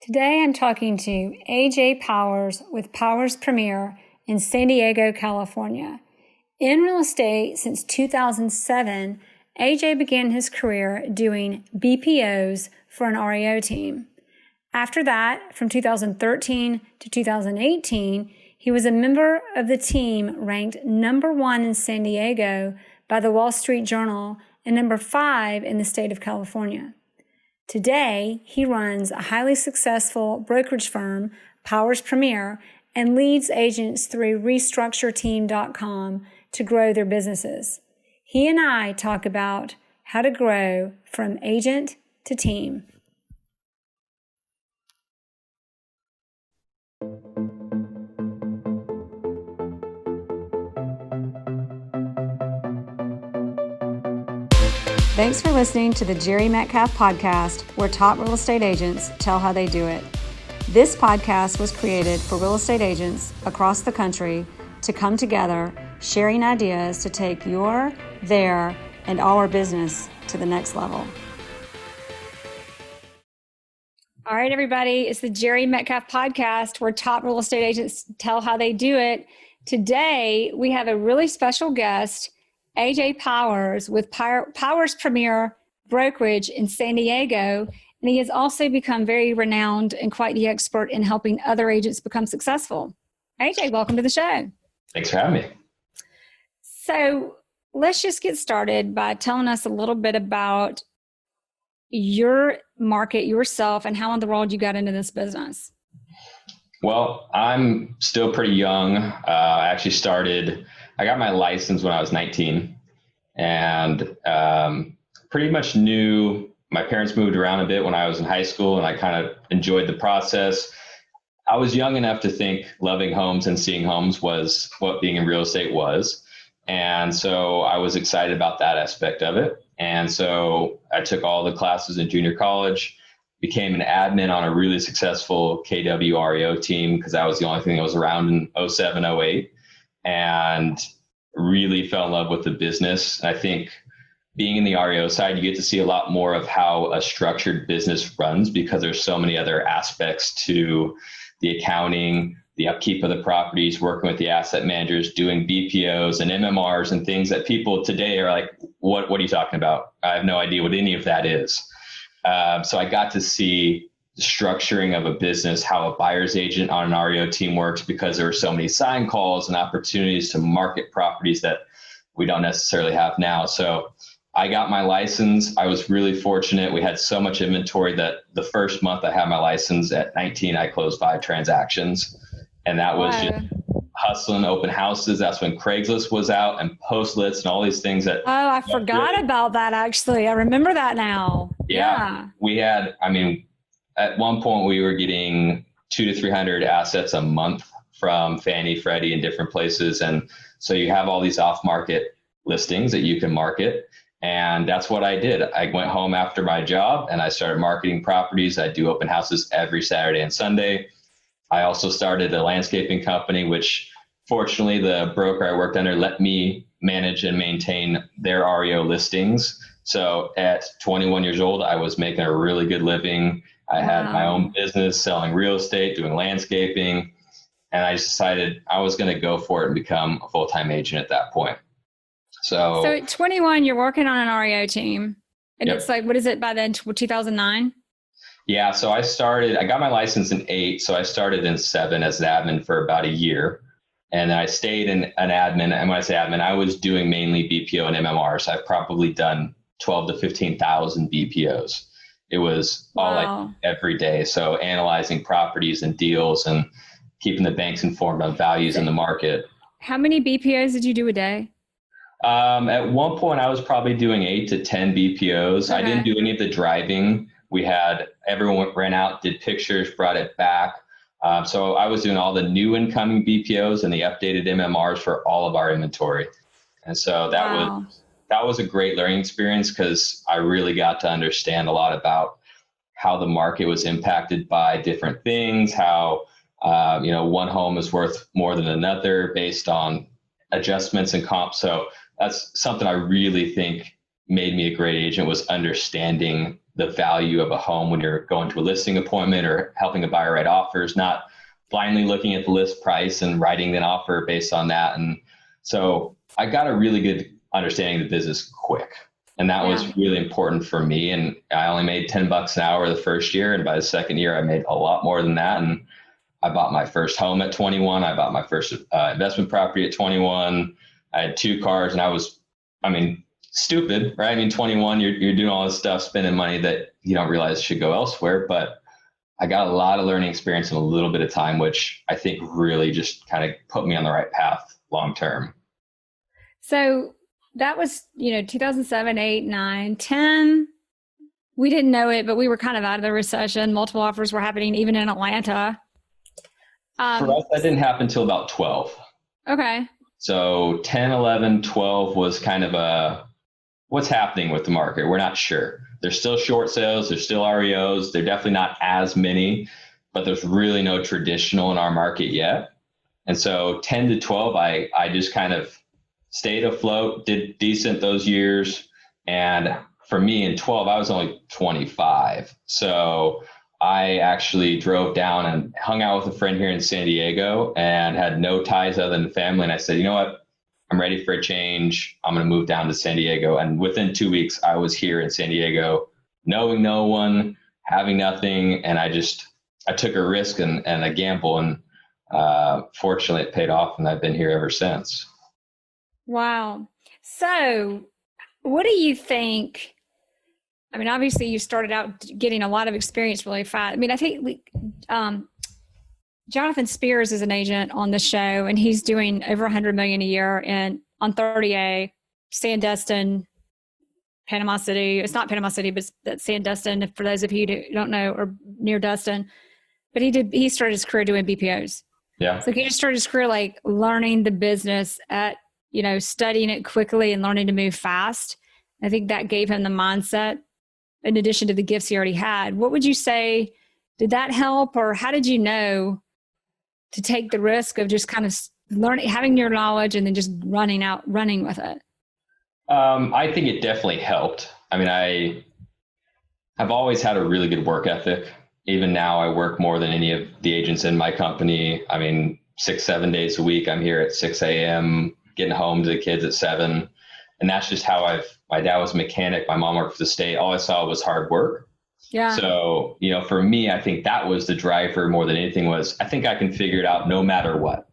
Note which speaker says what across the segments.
Speaker 1: Today I'm talking to AJ Powers with Powers Premier in San Diego, California. In real estate since 2007, AJ began his career doing BPOs for an REO team. After that, from 2013 to 2018, he was a member of the team ranked number 1 in San Diego by the Wall Street Journal and number 5 in the state of California. Today, he runs a highly successful brokerage firm, Powers Premier, and leads agents through restructureteam.com to grow their businesses. He and I talk about how to grow from agent to team. Thanks for listening to the Jere Metcalf Podcast, where top real estate agents tell how they do it. This podcast was created for real estate agents across the country to come together, sharing ideas to take your, their, and our business to the next level. All right, everybody, it's the Jere Metcalf Podcast, where top real estate agents tell how they do it. Today, we have a really special guest, AJ Powers with Powers Premier Brokerage in San Diego, and he has also become very renowned and quite the expert in helping other agents become successful. AJ, welcome to the show.
Speaker 2: Thanks for having me.
Speaker 1: So let's just get started by telling us a little bit about your market, yourself, and how in the world you got into this business.
Speaker 2: Well, I'm still pretty young. I got my license when I was 19 and pretty much knew my parents moved around a bit when I was in high school, and I kind of enjoyed the process. I was young enough to think loving homes and seeing homes was what being in real estate was. And so I was excited about that aspect of it. And so I took all the classes in junior college, became an admin on a really successful KW REO team because that was the only thing that was around in 07, 08. And really fell in love with the business. I think being in the REO side, you get to see a lot more of how a structured business runs because there's so many other aspects to the accounting, the upkeep of the properties, working with the asset managers, doing BPOs and MMRs and things that people today are like, what are you talking about? I have no idea what any of that is. So I got to see the structuring of a business, how a buyer's agent on an REO team works, because there were so many sign calls and opportunities to market properties that we don't necessarily have now. So I got my license. I was really fortunate. We had so much inventory that the first month I had my license at 19, I closed 5 transactions. And that was just hustling open houses. That's when Craigslist was out and Postlets and all these things that.
Speaker 1: Oh, I forgot about that. Actually, I remember that now.
Speaker 2: Yeah. We had, at one point we were getting 200 to 300 assets a month from Fannie, Freddie, and different places. And so you have all these off-market listings that you can market. And that's what I did. I went home after my job and I started marketing properties. I do open houses every Saturday and Sunday. I also started a landscaping company, which fortunately the broker I worked under let me manage and maintain their REO listings. So at 21 years old, I was making a really good living. I had my own business selling real estate, doing landscaping, and I decided I was going to go for it and become a full-time agent at that point. So
Speaker 1: at 21, you're working on an REO team, and
Speaker 2: Yep.
Speaker 1: It's like, what is it by then, 2009?
Speaker 2: Yeah, so I got my license in 8, so I started in 7 as an admin for about a year, and then I stayed in an admin, and when I say admin, I was doing mainly BPO and MMR, so I've probably done 12 to 15,000 BPOs. It was all like every day. So analyzing properties and deals and keeping the banks informed on values in the market.
Speaker 1: How many BPOs did you do a day?
Speaker 2: At one point I was probably doing 8 to 10 BPOs.
Speaker 1: Okay.
Speaker 2: I didn't do any of the driving. We had everyone ran out, did pictures, brought it back. So I was doing all the new incoming BPOs and the updated MMRs for all of our inventory. And so that was a great learning experience because I really got to understand a lot about how the market was impacted by different things, how one home is worth more than another based on adjustments and comps. So that's something I really think made me a great agent, was understanding the value of a home when you're going to a listing appointment or helping a buyer write offers, not blindly looking at the list price and writing an offer based on that. And so I got a really good understanding of the business quick. And that was really important for me. And I only made $10 an hour the first year. And by the second year, I made a lot more than that. And I bought my first home at 21. I bought my first investment property at 21. I had 2 cars, and I was, stupid, right? 21, you're doing all this stuff, spending money that you don't realize should go elsewhere. But I got a lot of learning experience in a little bit of time, which I think really just kind of put me on the right path long term.
Speaker 1: So that was, 2007, 8, 9, 10. We didn't know it, but we were kind of out of the recession. Multiple offers were happening even in Atlanta.
Speaker 2: For us, that didn't happen until about 12.
Speaker 1: Okay.
Speaker 2: So 10, 11, 12 was kind of what's happening with the market? We're not sure. There's still short sales. There's still REOs. They're definitely not as many, but there's really no traditional in our market yet. And so 10 to 12, I just kind of stayed afloat, did decent those years. And for me in 12, I was only 25. So I actually drove down and hung out with a friend here in San Diego and had no ties other than family. And I said, you know what? I'm ready for a change. I'm going to move down to San Diego. And within 2 weeks, I was here in San Diego, knowing no one, having nothing. And I took a risk and a gamble. And fortunately, it paid off. And I've been here ever since.
Speaker 1: Wow. So what do you think? Obviously you started out getting a lot of experience really fast. I think Jonathan Spears is an agent on the show, and he's doing over $100 million a year on 30A, Sandestin, Panama City. It's not Panama City, but it's Sandestin, for those of you who don't know, or near Destin. But he started his career doing BPOs.
Speaker 2: Yeah.
Speaker 1: So he just started his career like learning the business studying it quickly and learning to move fast. I think that gave him the mindset, in addition to the gifts he already had. What would you say, did that help, or how did you know to take the risk of just kind of learning, having your knowledge and then just running with it?
Speaker 2: I think it definitely helped. I've always had a really good work ethic. Even now I work more than any of the agents in my company. 6-7 days a week, I'm here at 6 a.m., getting home to the kids at 7. And that's just how my dad was a mechanic. My mom worked for the state. All I saw was hard work. Yeah. So, for me, I think that was the driver more than anything was, I think I can figure it out no matter what.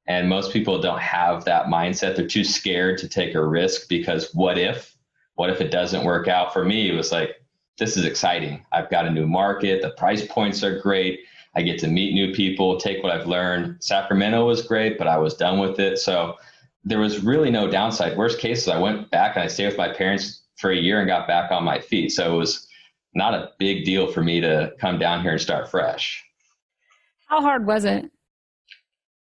Speaker 2: And most people don't have that mindset. They're too scared to take a risk because what if it doesn't work out? For me, it was like, this is exciting. I've got a new market. The price points are great. I get to meet new people, take what I've learned. Sacramento was great, but I was done with it. So there was really no downside. Worst case is I went back and I stayed with my parents for a year and got back on my feet. So it was not a big deal for me to come down here and start fresh.
Speaker 1: How hard was it?
Speaker 2: It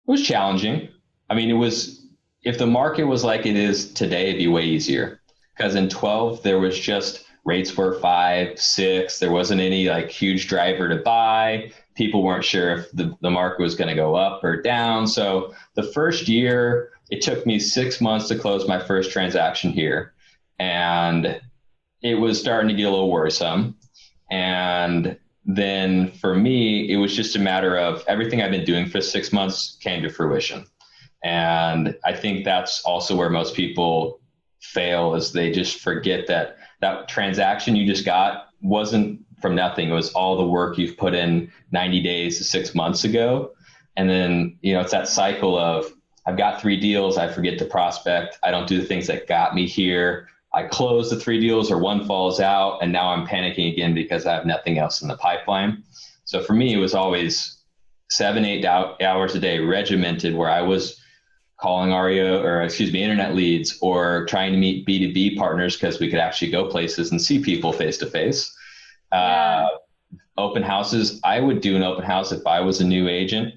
Speaker 2: was challenging. If the market was like it is today, it'd be way easier. Because in 12, there was just rates were 5, 6. There wasn't any huge driver to buy. People weren't sure if the market was going to go up or down. So the first year, it took me 6 months to close my first transaction here. And it was starting to get a little worrisome. And then for me, it was just a matter of everything I've been doing for 6 months came to fruition. And I think that's also where most people fail, is they just forget that transaction you just got wasn't from nothing. It was all the work you've put in 90 days to 6 months ago. And then, it's that cycle of, I've got 3 deals. I forget to prospect. I don't do the things that got me here. I close the 3 deals or 1 falls out. And now I'm panicking again because I have nothing else in the pipeline. So for me, it was always 7-8 hours a day regimented, where I was calling internet leads or trying to meet B2B partners because we could actually go places and see people face to face. Open houses. I would do an open house if I was a new agent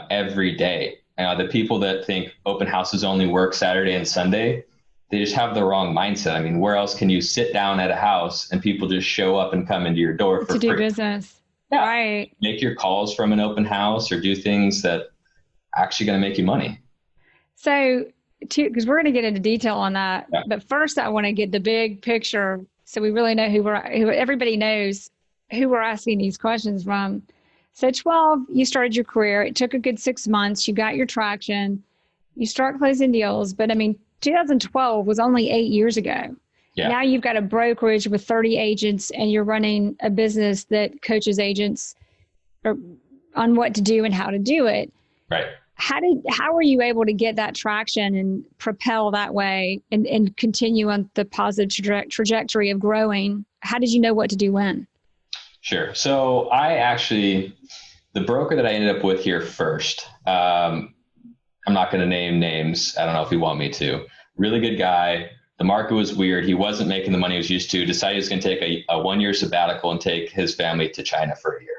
Speaker 2: every day. The people that think open houses only work Saturday and Sunday, they just have the wrong mindset. Where else can you sit down at a house and people just show up and come into your door for free?
Speaker 1: To do business.
Speaker 2: Yeah.
Speaker 1: Right.
Speaker 2: Make your calls from an open house or do things that are actually going to make you money.
Speaker 1: So, because we're going to get into detail on that. Yeah. But first, I want to get the big picture. So we really know who everybody knows who we're asking these questions from. So 12, you started your career. It took a good 6 months. You got your traction. You start closing deals. But I mean, 2012 was only 8 years ago.
Speaker 2: Yeah.
Speaker 1: Now you've got a brokerage with 30 agents and you're running a business that coaches agents on what to do and how to do it.
Speaker 2: Right.
Speaker 1: How were you able to get that traction and propel that way and continue on the positive trajectory of growing? How did you know what to do when?
Speaker 2: Sure. So the broker that I ended up with here first, I'm not going to name names. I don't know if you want me to. Really good guy. The market was weird. He wasn't making the money he was used to. Decided he was going to take a 1-year sabbatical and take his family to China for a year.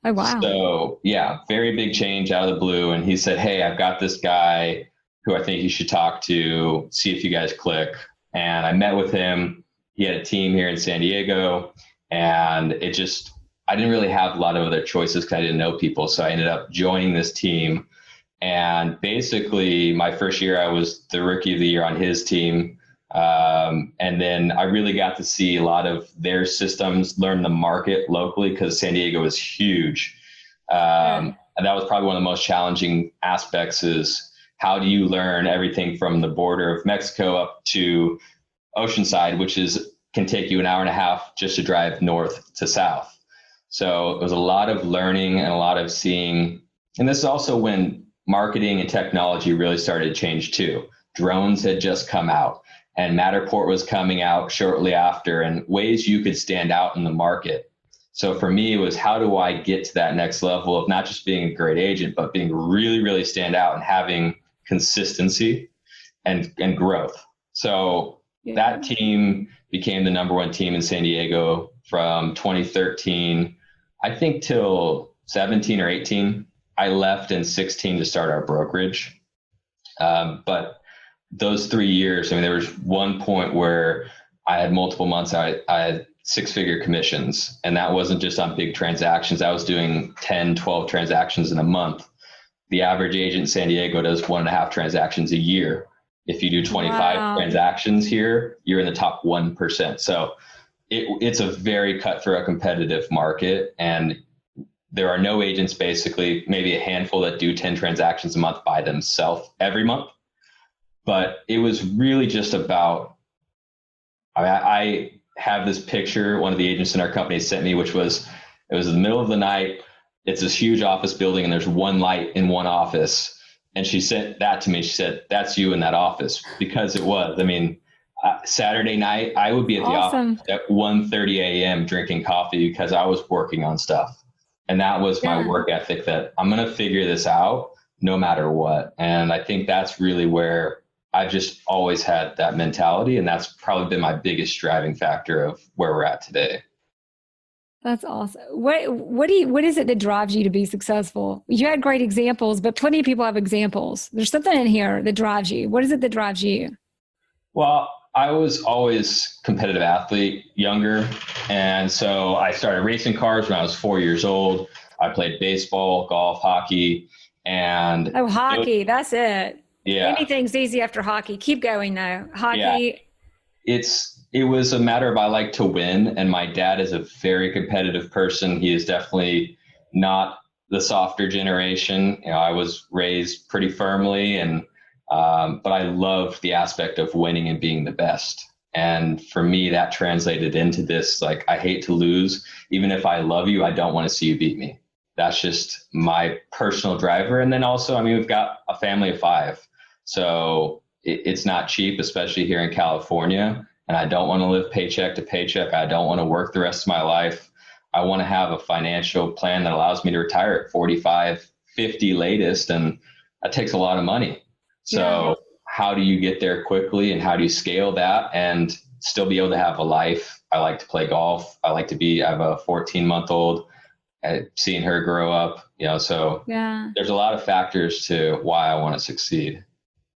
Speaker 1: Oh, wow.
Speaker 2: So yeah, very big change out of the blue. And he said, hey, I've got this guy who I think you should talk to, see if you guys click. And I met with him. He had a team here in San Diego. And I didn't really have a lot of other choices because I didn't know people. So I ended up joining this team. And basically my first year, I was the rookie of the year on his team. And then I really got to see a lot of their systems, learn the market locally because San Diego is huge. And that was probably one of the most challenging aspects is how do you learn everything from the border of Mexico up to Oceanside, which can take you an hour and a half just to drive north to south. So it was a lot of learning and a lot of seeing. And this is also when marketing and technology really started to change too. Drones had just come out. And Matterport was coming out shortly after, and ways you could stand out in the market. So for me, it was how do I get to that next level of not just being a great agent, but being really, really stand out and having consistency and growth. So that team became the number one team in San Diego from 2013, I think till 17 or 18. I left in 16 to start our brokerage. But those 3 years, I mean, there was one point where I had multiple months, I had 6-figure commissions, and that wasn't just on big transactions. I was doing 10, 12 transactions in a month. The average agent in San Diego does 1.5 transactions a year. If you do 25 transactions here, you're in the top 1%. So it's a very cutthroat competitive market. And there are no agents, basically, maybe a handful that do 10 transactions a month by themselves every month. But it was really just about, I have this picture one of the agents in our company sent me, which was, it was in the middle of the night. It's this huge office building and there's one light in one office. And she sent that to me. She said, that's you in that office, because it was. I mean, Saturday night, I would be at the office at 1:30 a.m. drinking coffee because I was working on stuff. And that was my work ethic, that I'm going to figure this out no matter what. And I think that's really where I've just always had that mentality. And that's probably been my biggest driving factor of where we're at today.
Speaker 1: That's awesome. What is it that drives you to be successful? You had great examples, but plenty of people have examples. There's something in here that drives you. What is it that drives you?
Speaker 2: Well, I was always a competitive athlete, younger. And so I started racing cars when I was 4 years old. I played baseball, golf, hockey, and
Speaker 1: hockey. That's it.
Speaker 2: Yeah.
Speaker 1: Anything's easy after hockey. Keep going though. Hockey.
Speaker 2: Yeah. It was a matter of I like to win, and my dad is a very competitive person. He is definitely not the softer generation. You know, I was raised pretty firmly, and but I loved the aspect of winning and being the best. And for me, that translated into this, like, I hate to lose. Even if I love you, I don't want to see you beat me. That's just my personal driver. And then also, I mean, we've got a family of 5. So it's not cheap, especially here in California. And I don't want to live paycheck to paycheck. I don't want to work the rest of my life. I want to have a financial plan that allows me to retire at 45, 50 latest. And that takes a lot of money. So how do you get there quickly, and how do you scale that and still be able to have a life? I like to play golf. I have a 14-month-old, seeing her grow up, you know, so there's a lot of factors to why I want to succeed.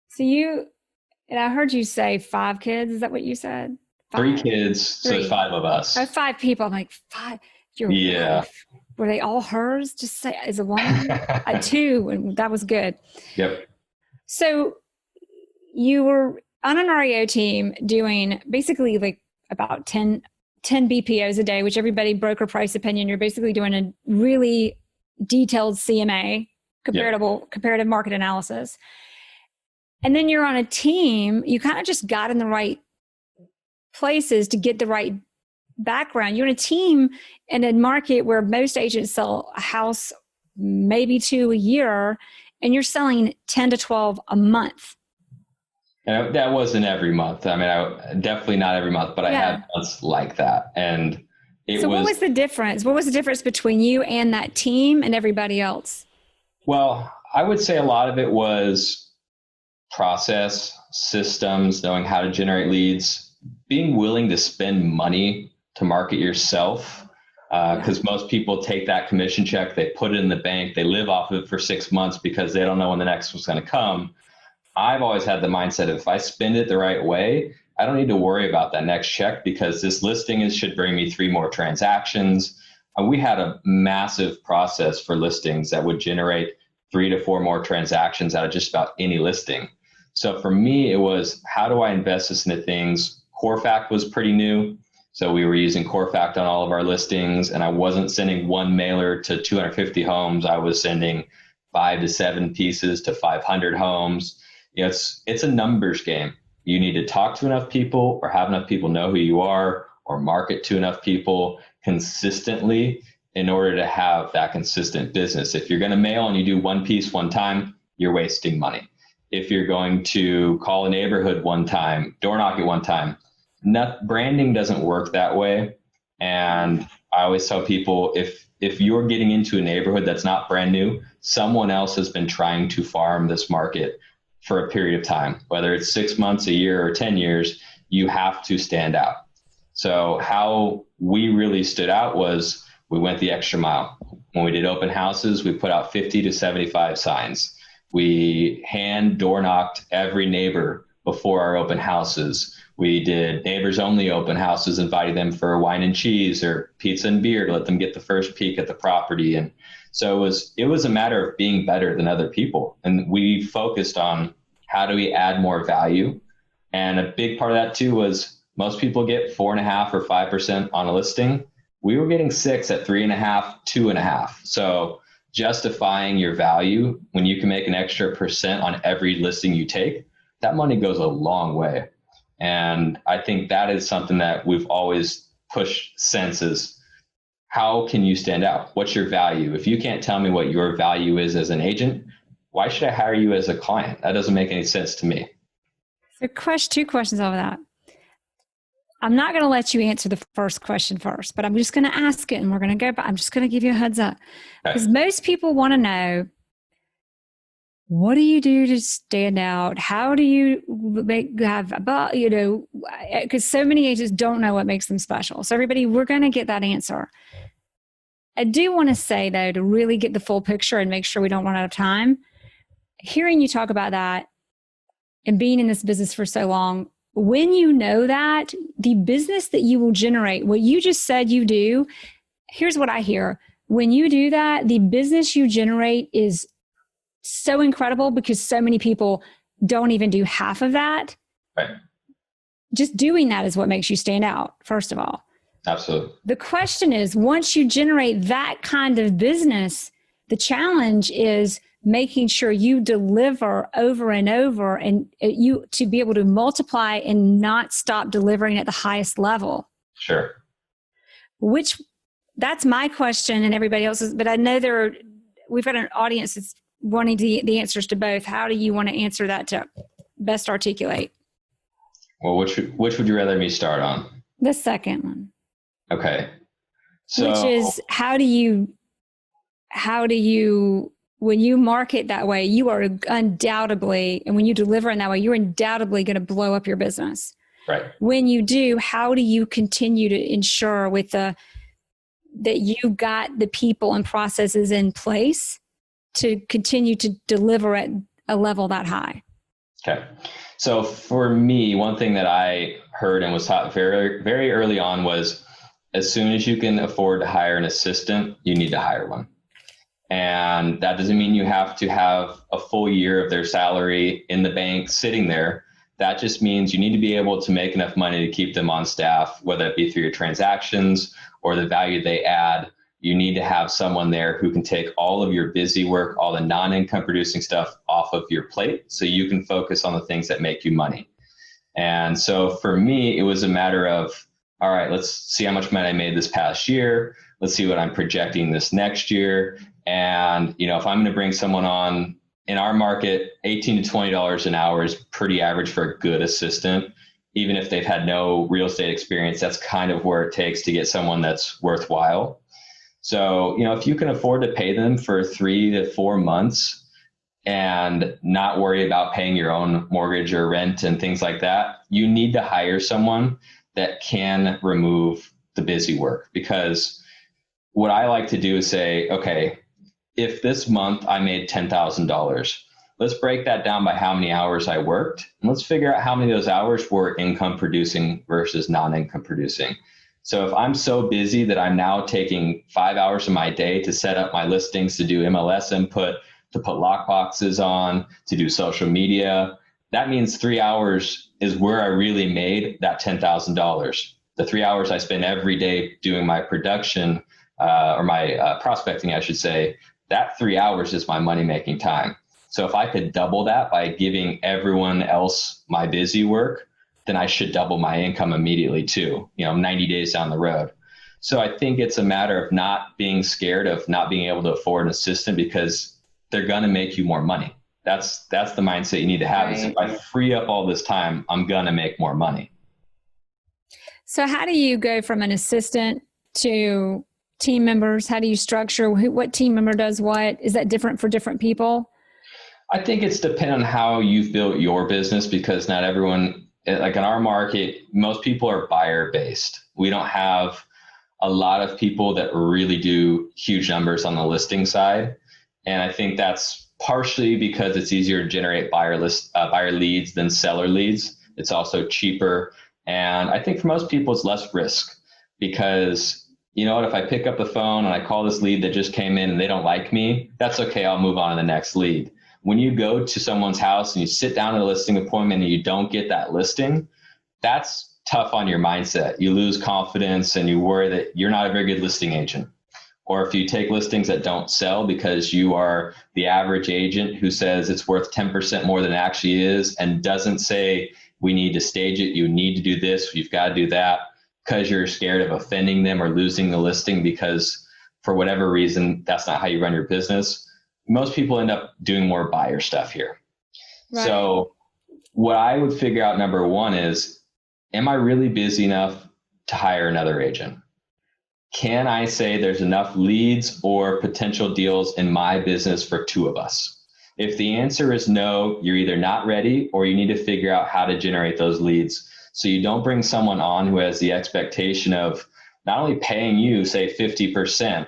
Speaker 2: So
Speaker 1: and I heard you say 5 kids. Is that what you said?
Speaker 2: 3 kids. So there's 5 of us.
Speaker 1: 5 people. I'm like, 5. Your wife. Were they all hers? Just say as a woman? 2, and that was good.
Speaker 2: Yep.
Speaker 1: So you were on an REO team doing basically like about 10 BPOs a day, which everybody broker price opinion. You're basically doing a really detailed CMA, comparative market analysis. And then you're on a team, you kind of just got in the right places to get the right background. You're in a team in a market where most agents sell a house, maybe 2 a year, and you're selling 10 to 12 a month.
Speaker 2: And that wasn't every month. I mean, definitely not every month, but I had months like that. And
Speaker 1: what was the difference? What was the difference between you and that team and everybody else?
Speaker 2: Well, I would say a lot of it was process, systems, knowing how to generate leads, being willing to spend money to market yourself. Because most people take that commission check, they put it in the bank, they live off of it for 6 months because they don't know when the next one's going to come. I've always had the mindset of if I spend it the right way, I don't need to worry about that next check because this listing should bring me 3 more transactions. We had a massive process for listings that would generate 3 to 4 more transactions out of just about any listing. So for me, it was, how do I invest this into things? CoreFact was pretty new. So we were using CoreFact on all of our listings, and I wasn't sending one mailer to 250 homes. I was sending 5 to 7 pieces to 500 homes. It's a numbers game. You need to talk to enough people or have enough people know who you are or market to enough people consistently in order to have that consistent business. If you're going to mail and you do one piece one time, you're wasting money. If you're going to call a neighborhood one time, door knock it one time, branding doesn't work that way. And I always tell people, if you're getting into a neighborhood that's not brand new, someone else has been trying to farm this market for a period of time, whether it's 6 months, a year, or 10 years, you have to stand out. So how we really stood out was we went the extra mile. When we did open houses, we put out 50 to 75 signs. We hand door knocked every neighbor before our open houses. We did neighbors only open houses, inviting them for wine and cheese or pizza and beer to let them get the first peek at the property. And so it was a matter of being better than other people. And we focused on how do we add more value. And a big part of that too was most people get 4.5% or 5% on a listing. We were getting 6 at 3.5%, 2.5%. So justifying your value when you can make an extra percent on every listing you take, that money goes a long way. And I think that is something that we've always pushed since is how can you stand out? What's your value? If you can't tell me what your value is as an agent, why should I hire you as a client? That doesn't make any sense to me.
Speaker 1: So 2 questions over that. I'm not going to let you answer the first question first, but I'm just going to ask it and we're going to go back. I'm just going to give you a heads up because most people want to know, what do you do to stand out? How do you because so many agents don't know what makes them special. So everybody, we're going to get that answer. I do want to say though, to really get the full picture and make sure we don't run out of time, hearing you talk about that and being in this business for so long, when you know that, the business that you will generate, what you just said you do, here's what I hear. When you do that, the business you generate is so incredible because so many people don't even do half of that.
Speaker 2: Right.
Speaker 1: Just doing that is what makes you stand out, first of all.
Speaker 2: Absolutely.
Speaker 1: The question is, once you generate that kind of business, the challenge is making sure you deliver over and over and you to be able to multiply and not stop delivering at the highest level.
Speaker 2: Sure.
Speaker 1: That's my question and everybody else's, but I know we've got an audience that's wanting the answers to both. How do you want to answer that to best articulate?
Speaker 2: Well, which would you rather me start on?
Speaker 1: The second one.
Speaker 2: Okay. So,
Speaker 1: which is how do you, when you market that way, you are undoubtedly, and when you deliver in that way, you're undoubtedly going to blow up your business.
Speaker 2: Right.
Speaker 1: When you do, how do you continue to ensure that you got the people and processes in place to continue to deliver at a level that high?
Speaker 2: Okay. So for me, one thing that I heard and was taught very, very early on was as soon as you can afford to hire an assistant, you need to hire one. And that doesn't mean you have to have a full year of their salary in the bank sitting there, That just means you need to be able to make enough money to keep them on staff, whether it be through your transactions or the value they add. You need to have someone there who can take all of your busy work, all the non-income producing stuff off of your plate so you can focus on the things that make you money. And so for me, it was a matter of, all right, let's see how much money I made this past year. Let's see what I'm projecting this next year. And, if I'm going to bring someone on in our market, $18 to $20 an hour is pretty average for a good assistant. Even if they've had no real estate experience, that's kind of where it takes to get someone that's worthwhile. So, if you can afford to pay them for 3 to 4 months and not worry about paying your own mortgage or rent and things like that, you need to hire someone that can remove the busy work. Because what I like to do is say, okay, if this month I made $10,000, let's break that down by how many hours I worked. And let's figure out how many of those hours were income producing versus non-income producing. So if I'm so busy that I'm now taking 5 hours of my day to set up my listings, to do MLS input, to put lock boxes on, to do social media, that means 3 hours is where I really made that $10,000. The 3 hours I spend every day doing my production or my prospecting, I should say, that 3 hours is my money-making time. So if I could double that by giving everyone else my busy work, then I should double my income immediately too, 90 days down the road. So I think it's a matter of not being scared of not being able to afford an assistant, because they're going to make you more money. That's the mindset you need to have. Right. Is if I free up all this time, I'm going to make more money.
Speaker 1: So how do you go from an assistant to team members? How do you structure what team member does what? Is that different for different people?
Speaker 2: I think it's dependent on how you've built your business, because not everyone, like in our market, most people are buyer based. We don't have a lot of people that really do huge numbers on the listing side. And I think that's partially because it's easier to generate buyer leads than seller leads. It's also cheaper. And I think for most people, it's less risk, because you know what, if I pick up the phone and I call this lead that just came in and they don't like me, that's okay. I'll move on to the next lead. When you go to someone's house and you sit down at a listing appointment and you don't get that listing, that's tough on your mindset. You lose confidence and you worry that you're not a very good listing agent. Or if you take listings that don't sell because you are the average agent who says it's worth 10% more than it actually is and doesn't say, we need to stage it, you need to do this, you've got to do that, because you're scared of offending them or losing the listing because for whatever reason, that's not how you run your business. Most people end up doing more buyer stuff here. Right. So what I would figure out, number one, is, am I really busy enough to hire another agent? Can I say there's enough leads or potential deals in my business for two of us? If the answer is no, you're either not ready or you need to figure out how to generate those leads. So you don't bring someone on who has the expectation of not only paying you, say 50%,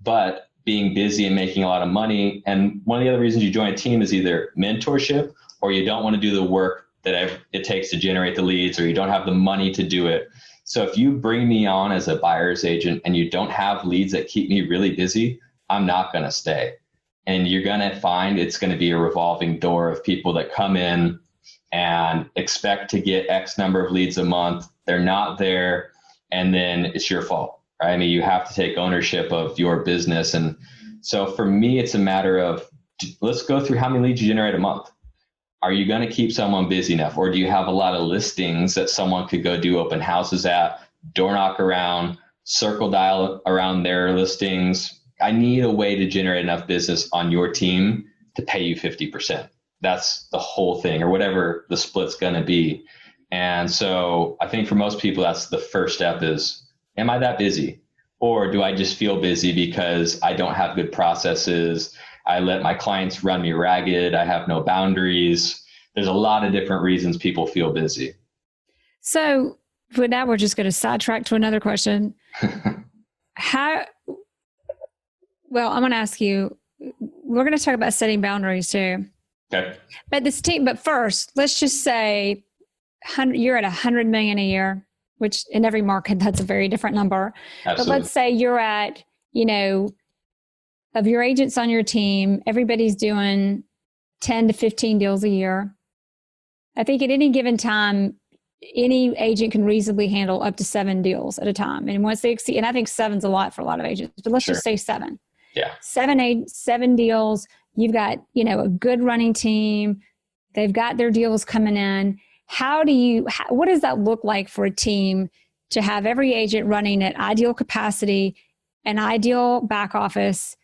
Speaker 2: but being busy and making a lot of money. And one of the other reasons you join a team is either mentorship, or you don't want to do the work that it takes to generate the leads, or you don't have the money to do it. So if you bring me on as a buyer's agent and you don't have leads that keep me really busy, I'm not going to stay. And you're going to find it's going to be a revolving door of people that come in and expect to get X number of leads a month. They're not there. And then it's your fault, right? I mean, you have to take ownership of your business. And so for me, it's a matter of, let's go through how many leads you generate a month. Are you going to keep someone busy enough? Or do you have a lot of listings that someone could go do open houses at, door knock around, circle dial around their listings? I need a way to generate enough business on your team to pay you 50%. That's the whole thing, or whatever the split's going to be. And so I think for most people, that's the first step is, am I that busy? Or do I just feel busy because I don't have good processes? I let my clients run me ragged. I have no boundaries. There's a lot of different reasons people feel busy.
Speaker 1: So for now, we're just going to sidetrack to another question. Well, I'm going to ask you, we're going to talk about setting boundaries too.
Speaker 2: Okay.
Speaker 1: But first, let's just say you're at 100 million a year, which in every market, that's a very different number. Absolutely. But let's say you're at, of your agents on your team, everybody's doing 10 to 15 deals a year. I think at any given time, any agent can reasonably handle up to 7 deals at a time. And once they exceed, and I think 7's a lot for a lot of agents, but let's just say 7.
Speaker 2: Yeah.
Speaker 1: 7 deals. You've got, a good running team. They've got their deals coming in. What does that look like for a team to have every agent running at ideal capacity, an ideal back office,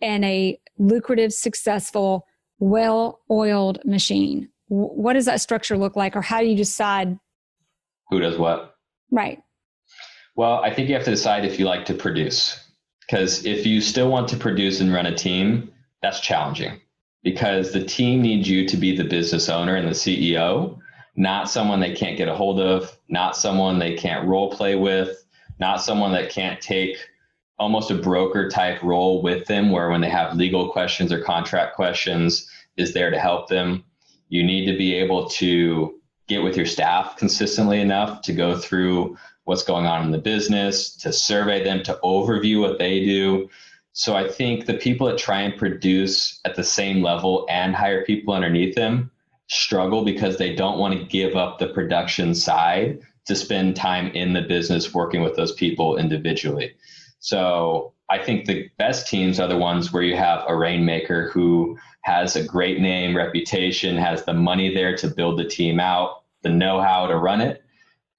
Speaker 1: and a lucrative, successful, well-oiled machine? What does that structure look like, or how do you decide
Speaker 2: who does what?
Speaker 1: Right.
Speaker 2: Well, I think you have to decide if you like to produce, because if you still want to produce and run a team, that's challenging, because the team needs you to be the business owner and the CEO, not someone they can't get a hold of, not someone they can't role play with, not someone that can't take almost a broker type role with them, where when they have legal questions or contract questions, is there to help them. You need to be able to get with your staff consistently enough to go through what's going on in the business, to survey them, to overview what they do. So I think the people that try and produce at the same level and hire people underneath them struggle, because they don't want to give up the production side to spend time in the business working with those people individually. So I think the best teams are the ones where you have a rainmaker who has a great name, reputation, has the money there to build the team out, the know-how to run it,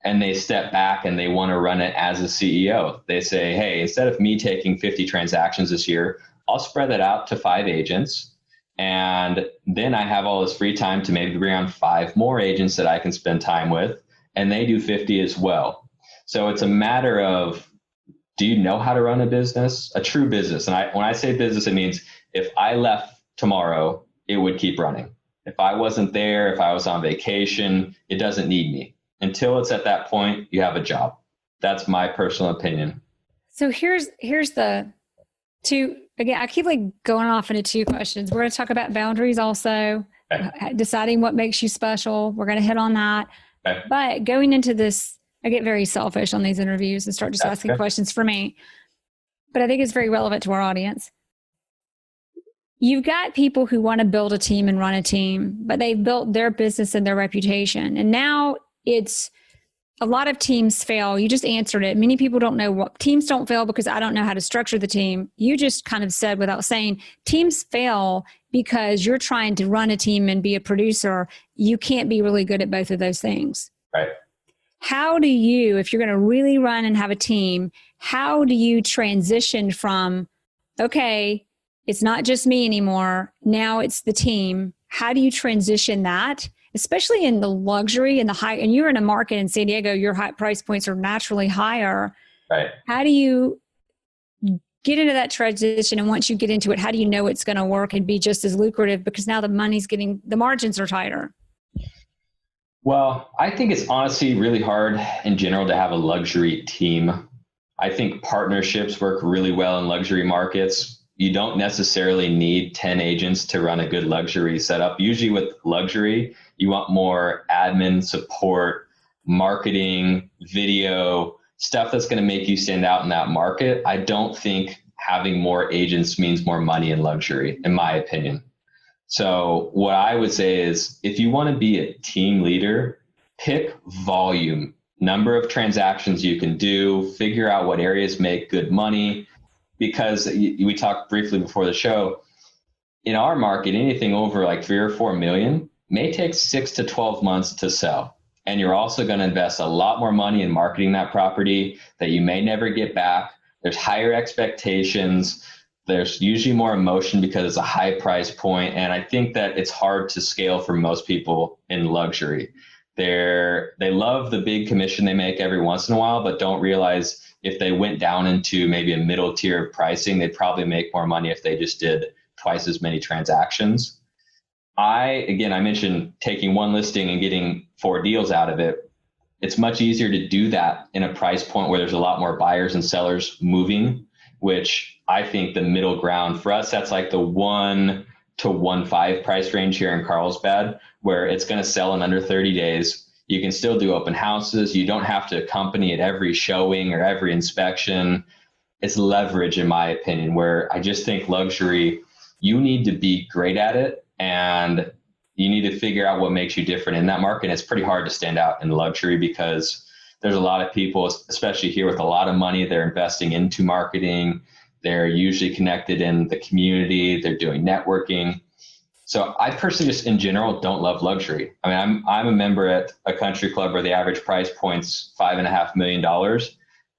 Speaker 2: and they step back and they want to run it as a CEO. They say, hey, instead of me taking 50 transactions this year, I'll spread that out to 5 agents. And then I have all this free time to maybe bring on 5 more agents that I can spend time with, and they do 50 as well. So it's a matter of, do you know how to run a business, a true business? And when I say business, it means if I left tomorrow, it would keep running. If I wasn't there, if I was on vacation, it doesn't need me. Until it's at that point, you have a job. That's my personal opinion.
Speaker 1: So here's the two, again, I keep going off into 2 questions. We're going to talk about boundaries also, okay. Deciding what makes you special. We're going to hit on that. Okay. But going into this, I get very selfish on these interviews and start just asking questions for me. But I think it's very relevant to our audience. You've got people who want to build a team and run a team, but they've built their business and their reputation. And now it's a lot of teams fail. You just answered it. Many people don't know what teams don't fail because I don't know how to structure the team. You just kind of said without saying teams fail because you're trying to run a team and be a producer. You can't be really good at both of those things.
Speaker 2: Right.
Speaker 1: How do you, if you're going to really run and have a team, how do you transition from, okay, it's not just me anymore, now it's the team? How do you transition that, especially in the luxury and the high, and you're in a market in San Diego, your high price points are naturally higher.
Speaker 2: Right.
Speaker 1: How do you get into that transition? And once you get into it, how do you know it's going to work and be just as lucrative? Because now the margins are tighter.
Speaker 2: Well, I think it's honestly really hard in general to have a luxury team. I think partnerships work really well in luxury markets. You don't necessarily need 10 agents to run a good luxury setup. Usually with luxury, you want more admin support, marketing, video, stuff that's going to make you stand out in that market. I don't think having more agents means more money in luxury, in my opinion. So what I would say is, if you want to be a team leader, pick volume, number of transactions you can do, figure out what areas make good money. Because we talked briefly before the show, in our market, anything over like 3 or 4 million may take 6 to 12 months to sell. And you're also going to invest a lot more money in marketing that property that you may never get back. There's higher expectations. There's usually more emotion because it's a high price point. And I think that it's hard to scale for most people in luxury. They love the big commission they make every once in a while, but don't realize if they went down into maybe a middle tier of pricing, they'd probably make more money if they just did twice as many transactions. I mentioned taking one listing and getting 4 deals out of it. It's much easier to do that in a price point where there's a lot more buyers and sellers moving, which I think the middle ground for us, that's like the 1 to 1.5 price range here in Carlsbad, where it's going to sell in under 30 days. You can still do open houses. You don't have to accompany at every showing or every inspection. It's leverage, in my opinion, where I just think luxury, you need to be great at it. And you need to figure out what makes you different in that market. And it's pretty hard to stand out in luxury because there's a lot of people, especially here with a lot of money, they're investing into marketing. They're usually connected in the community. They're doing networking. So I personally just in general don't love luxury. I mean, I'm a member at a country club where the average price point's $5.5 million.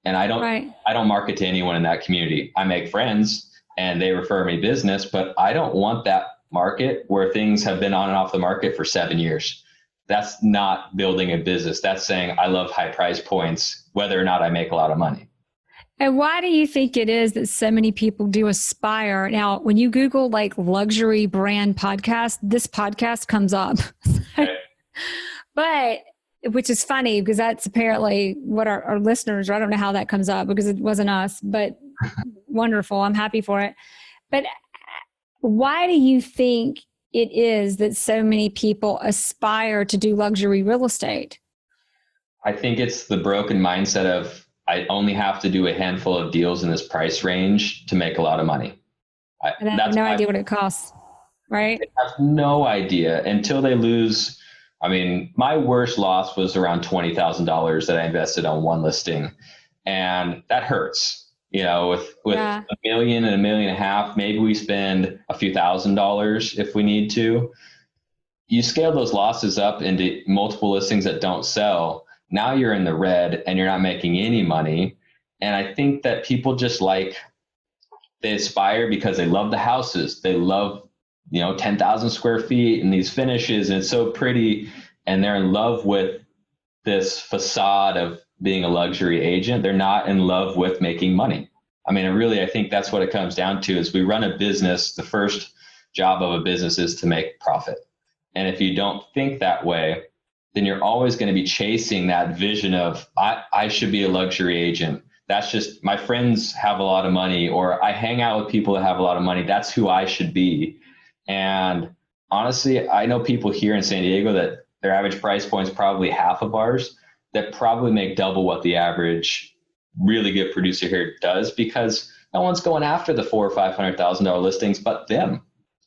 Speaker 2: And I don't market to anyone in that community. I make friends and they refer me business, but I don't want that market where things have been on and off the market for 7 years. That's not building a business. That's saying I love high price points, whether or not I make a lot of money.
Speaker 1: And why do you think it is that so many people do aspire? Now, when you Google like luxury brand podcast, this podcast comes up.
Speaker 2: Okay.
Speaker 1: But which is funny because that's apparently what our listeners, I don't know how that comes up because it wasn't us, but wonderful. I'm happy for it. But why do you think it is that so many people aspire to do luxury real estate?
Speaker 2: I think it's the broken mindset of I only have to do a handful of deals in this price range to make a lot of money.
Speaker 1: And I have no idea what it costs, right?
Speaker 2: I have no idea until they lose. I mean, my worst loss was around $20,000 that I invested on one listing. And that hurts. You know, with $1 million and $1.5 million, maybe we spend a few $1,000s if we need to. You scale those losses up into multiple listings that don't sell. Now you're in the red and you're not making any money. And I think that people just they aspire because they love the houses. They love, 10,000 square feet and these finishes, and it's so pretty. And they're in love with this facade of being a luxury agent. They're not in love with making money. I mean, I think that's what it comes down to is we run a business. The first job of a business is to make profit. And if you don't think that way, then you're always going to be chasing that vision of I should be a luxury agent. That's just my friends have a lot of money, or I hang out with people that have a lot of money. That's who I should be. And honestly, I know people here in San Diego that their average price point is probably half of ours that probably make double what the average really good producer here does, because no one's going after the $400,000 or $500,000 listings but them.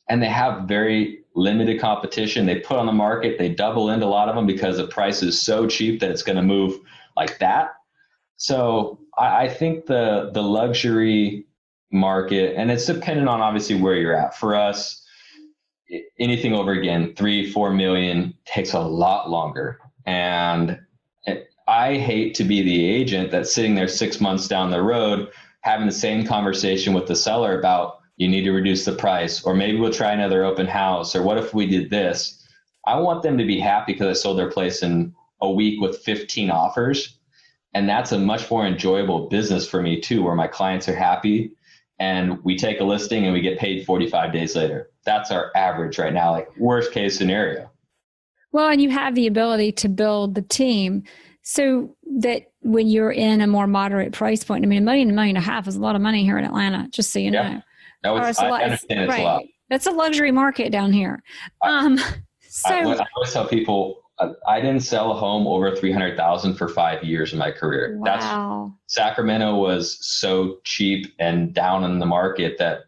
Speaker 2: And they have very limited competition. They put on the market, they double into a lot of them because the price is so cheap that it's going to move like that. So I think the luxury market, and it's dependent on obviously where you're at. For us, anything over again, 3-4 million takes a lot longer. And I hate to be the agent that's sitting there 6 months down the road having the same conversation with the seller about you need to reduce the price, or maybe we'll try another open house, or what if we did this? I want them to be happy because I sold their place in a week with 15 offers. And that's a much more enjoyable business for me too, where my clients are happy and we take a listing and we get paid 45 days later. That's our average right now, like worst case scenario.
Speaker 1: Well, and you have the ability to build the team so that when you're in a more moderate price point, I mean, $1 million, $1.5 million is a lot of money here in Atlanta, just so you know.
Speaker 2: No, I understand it's a lot.
Speaker 1: That's a luxury market down here.
Speaker 2: I always tell people, I didn't sell a home over $300,000 for 5 years in my career.
Speaker 1: Wow.
Speaker 2: Sacramento was so cheap and down in the market that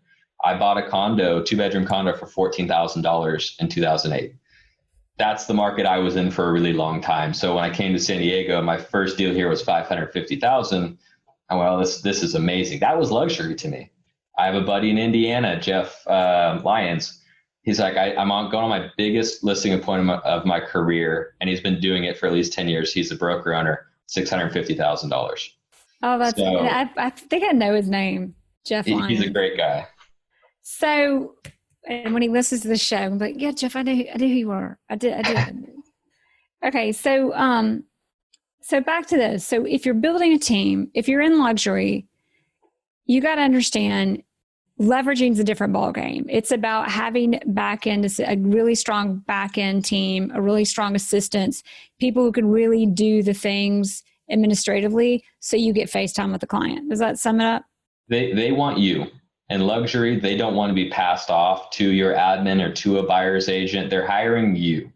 Speaker 2: I bought a condo, 2-bedroom condo for $14,000 in 2008. That's the market I was in for a really long time. So when I came to San Diego, my first deal here was $550,000. And well, this is amazing. That was luxury to me. I have a buddy in Indiana, Jeff Lyons. He's like, I'm going on my biggest listing appointment of my career, and he's been doing it for at least 10 years. He's a broker owner, $650,000.
Speaker 1: Oh, that's, so, I think I know his name, Jeff Lyons.
Speaker 2: He's a great guy.
Speaker 1: So, and when he listens to the show, I'm like, yeah, Jeff, I knew who you were. I did. Okay. So back to this. So if you're building a team, if you're in luxury, you got to understand leveraging is a different ballgame. It's about having a really strong back end team, a really strong assistants, people who can really do the things administratively so you get face time with the client. Does that sum it up?
Speaker 2: They want you. In luxury, they don't want to be passed off to your admin or to a buyer's agent. They're hiring you.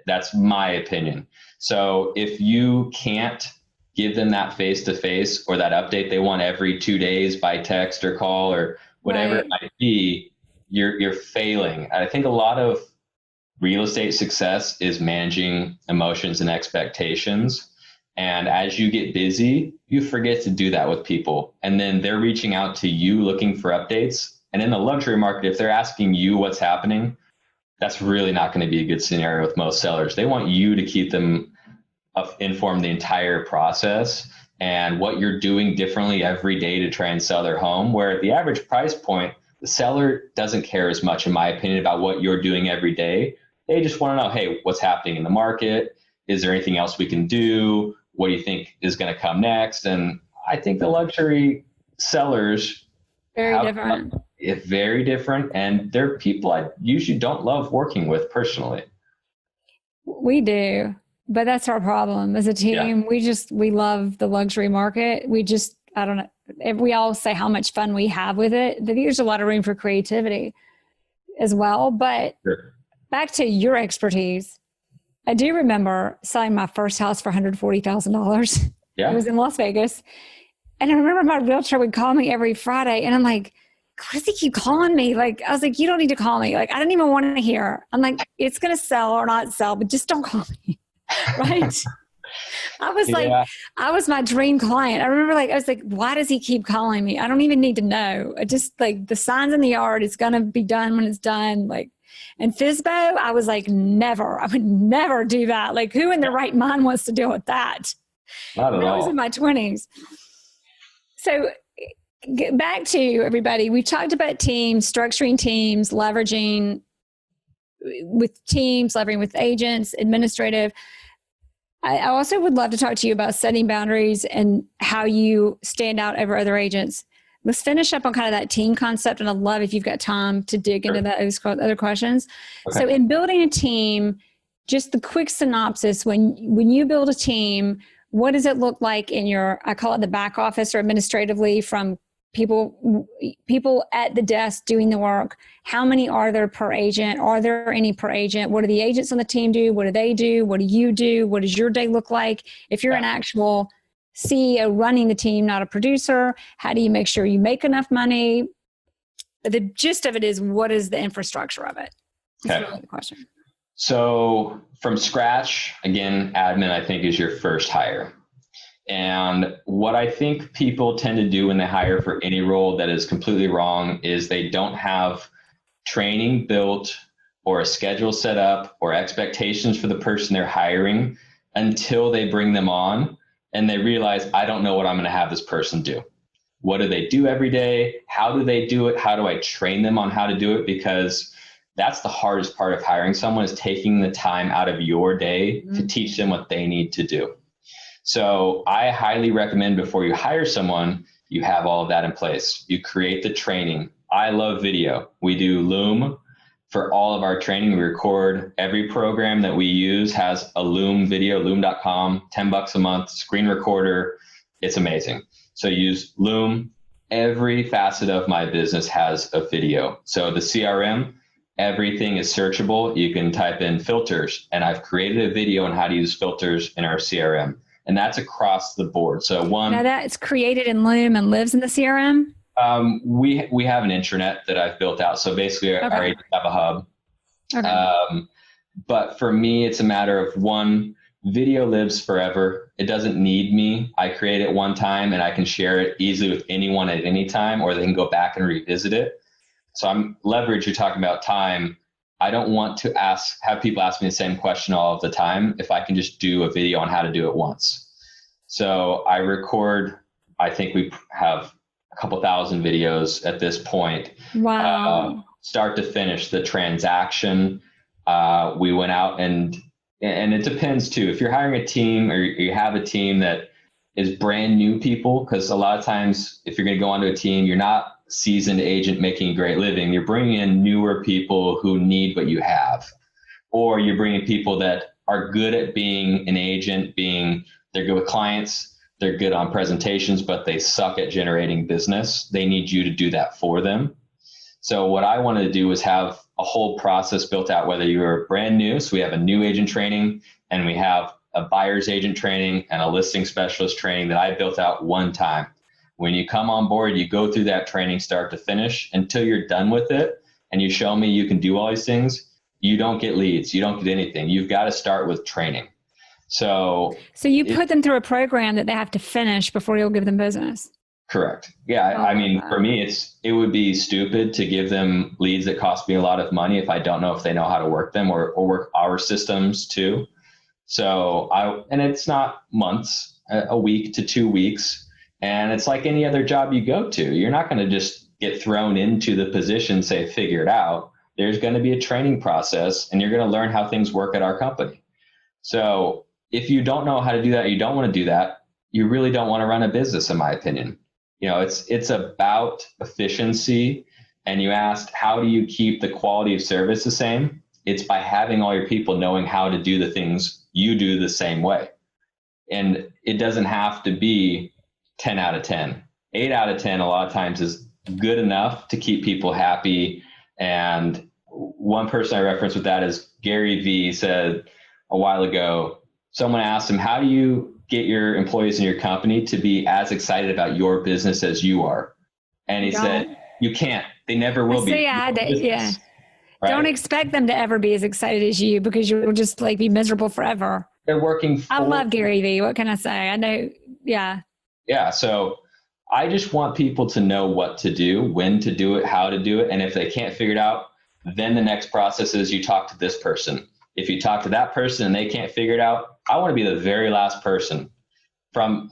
Speaker 2: That's my opinion. So if you can't give them that face-to-face or that update they want every 2 days by text or call or whatever it might be, you're failing. I think a lot of real estate success is managing emotions and expectations. And as you get busy, you forget to do that with people. And then they're reaching out to you looking for updates. And in the luxury market, if they're asking you what's happening, that's really not going to be a good scenario with most sellers. They want you to keep them informed the entire process and what you're doing differently every day to try and sell their home. Where at the average price point, the seller doesn't care as much, in my opinion, about what you're doing every day. They just want to know, hey, what's happening in the market? Is there anything else we can do? What do you think is going to come next? And I think the luxury sellers
Speaker 1: very different.
Speaker 2: It's very different. And they're people I usually don't love working with personally.
Speaker 1: We do, but that's our problem as a team. Yeah. We love the luxury market. I don't know. We all say how much fun we have with it. There's a lot of room for creativity as well. But back to your expertise, I do remember selling my first house for $140,000. Yeah. It was in Las Vegas. And I remember my realtor would call me every Friday. And I'm like, why does he keep calling me? Like, I was like, you don't need to call me. Like, I don't even want to hear. I'm like, it's going to sell or not sell, but just don't call me. Right? I was like, I was my dream client. I remember I was like, why does he keep calling me? I don't even need to know. I just like the signs in the yard, it's going to be done when it's done. Like, and FSBO, I was like, never. I would never do that. Like, who in their right mind wants to deal with that?
Speaker 2: Not at all.
Speaker 1: I was in my 20s. So get back to everybody. We talked about teams, structuring teams, leveraging with teams, leveraging with agents, administrative. I also would love to talk to you about setting boundaries and how you stand out over other agents. Let's finish up on kind of that team concept, and I'd love if you've got time to dig into those other questions. Okay. So in building a team, just the quick synopsis, when you build a team, what does it look like in your, I call it the back office or administratively, from people at the desk doing the work? How many are there per agent? Are there any per agent? What do the agents on the team do? What do they do? What do you do? What does your day look like? If you're an actual CEO running the team, not a producer, how do you make sure you make enough money? The gist of it is, what is the infrastructure of it? That's really the question.
Speaker 2: So from scratch, again, admin, I think, is your first hire. And what I think people tend to do when they hire for any role that is completely wrong is they don't have training built or a schedule set up or expectations for the person they're hiring until they bring them on and they realize, I don't know what I'm going to have this person do. What do they do every day? How do they do it? How do I train them on how to do it? Because that's the hardest part of hiring someone, is taking the time out of your day to teach them what they need to do. So I highly recommend, before you hire someone, you have all of that in place. You create the training. I love video. We do Loom for all of our training. We record every program that we use has a Loom video, loom.com, $10 a month, screen recorder. It's amazing. So use Loom. Every facet of my business has a video. So the CRM, everything is searchable. You can type in filters, and I've created a video on how to use filters in our CRM. And that's across the board. So now
Speaker 1: that's created in Loom and lives in the CRM?
Speaker 2: We have an intranet that I've built out. So basically our agents have a hub. Okay. But for me, it's a matter of, one, video lives forever. It doesn't need me. I create it one time and I can share it easily with anyone at any time, or they can go back and revisit it. So I'm leverage. You're talking about time. I don't want to have people ask me the same question all of the time if I can just do a video on how to do it once. So I record, I think we have a couple thousand videos at this point.
Speaker 1: Wow.
Speaker 2: Start to finish, the transaction. We went out and it depends too. If you're hiring a team, or you have a team that is brand new people, because a lot of times if you're going to go onto a team, you're not seasoned agent making a great living. You're bringing in newer people who need what you have, or you're bringing people that are good at being an agent, they're good with clients, they're good on presentations, but they suck at generating business. They need you to do that for them. So what I wanted to do was have a whole process built out, whether you're brand new. So we have a new agent training, and we have a buyer's agent training and a listing specialist training that I built out one time. When you come on board, you go through that training start to finish until you're done with it, and you show me you can do all these things. you don't get leads. You don't get anything. You've got to start with training. So
Speaker 1: you put them through a program that they have to finish before you'll give them business.
Speaker 2: Correct. Yeah. I mean, for me, it would be stupid to give them leads that cost me a lot of money if I don't know if they know how to work them or work our systems too. So and it's not months, a week to 2 weeks. And it's like any other job you go to. You're not going to just get thrown into the position, say, figure it out. There's going to be a training process and you're going to learn how things work at our company. So if you don't know how to do that, you don't want to do that, you really don't want to run a business, in my opinion. It's about efficiency. And you asked, how do you keep the quality of service the same? It's by having all your people knowing how to do the things you do the same way. And it doesn't have to be 10 out of 10. 8 out of 10 a lot of times is good enough to keep people happy. And one person I reference with that is Gary Vee said a while ago, someone asked him, how do you get your employees in your company to be as excited about your business as you are? And he said, you can't. They never will be.
Speaker 1: Yeah. Right? Don't expect them to ever be as excited as you because you'll just be miserable forever.
Speaker 2: They're working.
Speaker 1: I love Gary Vee. What can I say? I know. Yeah.
Speaker 2: Yeah. So I just want people to know what to do, when to do it, how to do it. And if they can't figure it out, then the next process is you talk to this person. If you talk to that person and they can't figure it out, I want to be the very last person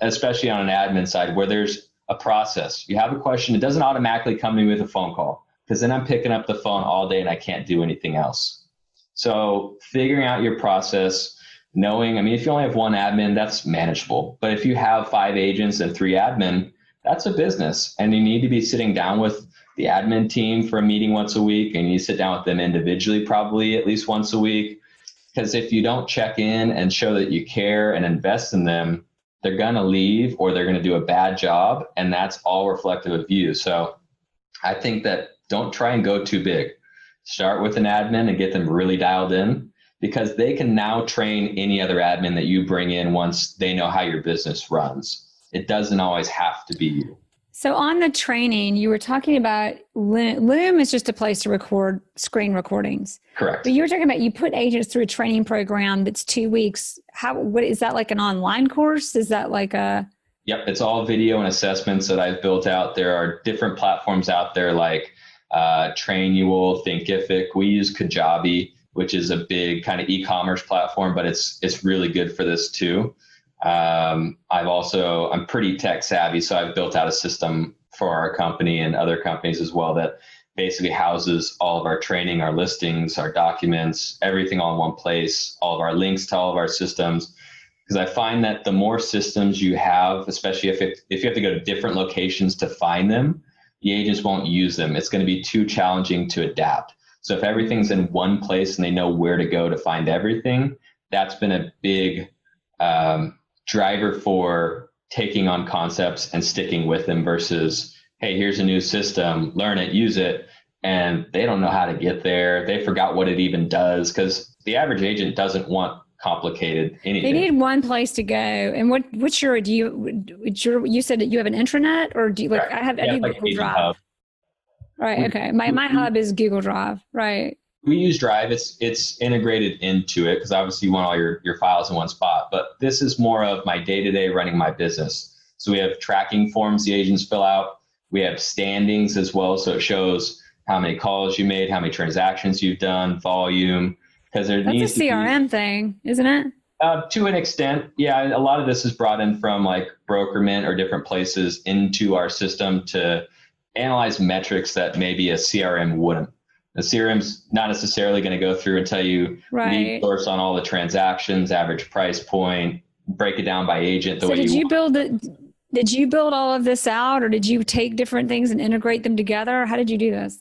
Speaker 2: especially on an admin side where there's a process. You have a question. It doesn't automatically come to me with a phone call because then I'm picking up the phone all day and I can't do anything else. So figuring out your process, knowing, if you only have one admin, that's manageable. But if you have 5 agents and 3 admin, that's a business. And you need to be sitting down with the admin team for a meeting once a week. And you sit down with them individually, probably at least once a week. Because if you don't check in and show that you care and invest in them, they're going to leave or they're going to do a bad job. And that's all reflective of you. So I think that don't try and go too big. Start with an admin and get them really dialed in because they can now train any other admin that you bring in once they know how your business runs. It doesn't always have to be you.
Speaker 1: So on the training, you were talking about Loom is just a place to record screen recordings.
Speaker 2: Correct.
Speaker 1: But you were talking about you put agents through a training program that's 2 weeks. What is that, like an online course? Is that like a...
Speaker 2: Yep. It's all video and assessments that I've built out. There are different platforms out there like Trainual, Thinkific. We use Kajabi, which is a big kind of e-commerce platform, but it's really good for this too. I'm pretty tech savvy, so I've built out a system for our company and other companies as well that basically houses all of our training, our listings, our documents, everything all in one place, all of our links to all of our systems. Because I find that the more systems you have, especially if you have to go to different locations to find them, the agents won't use them. It's going to be too challenging to adapt. So if everything's in one place and they know where to go to find everything, that's been a big driver for taking on concepts and sticking with them versus, hey, here's a new system, learn it, use it. And they don't know how to get there. They forgot what it even does because the average agent doesn't want complicated anything.
Speaker 1: They need one place to go. And you said that you have an intranet or do you
Speaker 2: right.
Speaker 1: I do
Speaker 2: like
Speaker 1: Google Drive. Hub. Right. Okay. My hub is Google Drive. Right.
Speaker 2: We use Drive. It's integrated into it because obviously you want all your files in one spot. But this is more of my day-to-day running my business. So we have tracking forms the agents fill out. We have standings as well. So it shows how many calls you made, how many transactions you've done, volume. Because that's
Speaker 1: a CRM thing, isn't it?
Speaker 2: To an extent. Yeah. A lot of this is brought in from like Brokerment or different places into our system to analyze metrics that maybe a CRM wouldn't. The CRM's not necessarily going to go through and tell you lead source on all the transactions, average price point, break it down by agent.
Speaker 1: Did you build all of this out or did you take different things and integrate them together? How did you do this?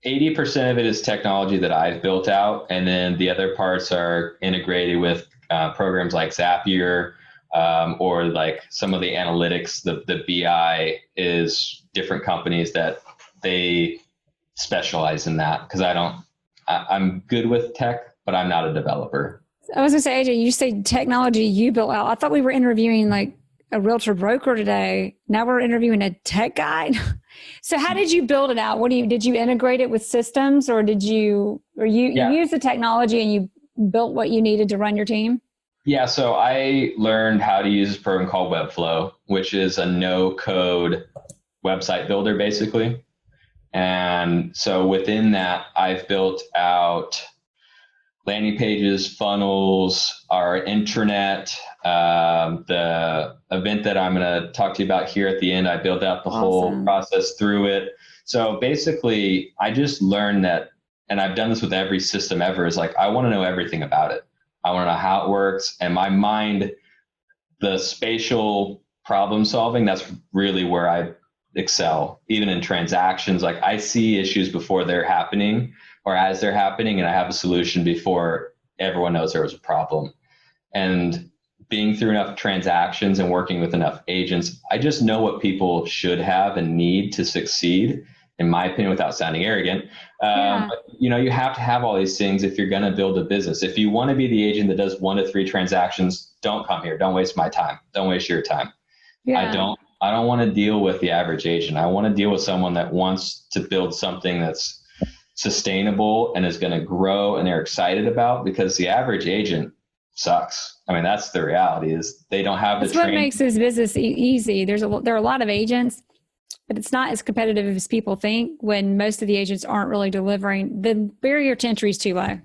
Speaker 2: 80% of it is technology that I've built out. And then the other parts are integrated with programs like Zapier or like some of the analytics. The BI is different companies that they specialize in that because I'm good with tech, but I'm not a developer.
Speaker 1: I was gonna say, AJ, you say technology you built out. I thought we were interviewing like a realtor broker today. Now we're interviewing a tech guy. So how did you build it out? Did you integrate it with systems, or you use the technology and you built what you needed to run your team?
Speaker 2: Yeah. So I learned how to use a program called Webflow, which is a no code website builder basically. And so within that, I've built out landing pages, funnels, our intranet, the event that I'm going to talk to you about here at the end. I built out the whole process through it. So basically, I just learned that, and I've done this with every system ever, is like, I want to know everything about it. I want to know how it works. And my mind, the spatial problem solving, that's really where I excel. Even in transactions, like I see issues before they're happening or as they're happening, and I have a solution before everyone knows there was a problem. And being through enough transactions and working with enough agents, I just know what people should have and need to succeed, in my opinion, without sounding arrogant. But, you have to have all these things if you're going to build a business. If you want to be the agent that does 1 to 3 transactions, don't come here. Don't waste my time. Don't waste your time. Yeah. I don't want to deal with the average agent. I want to deal with someone that wants to build something that's sustainable and is going to grow and they're excited about, because the average agent sucks. I mean, that's the reality, is they don't have the training.
Speaker 1: That's what makes this business easy. There are a lot of agents, but it's not as competitive as people think when most of the agents aren't really delivering. The barrier to entry is too low.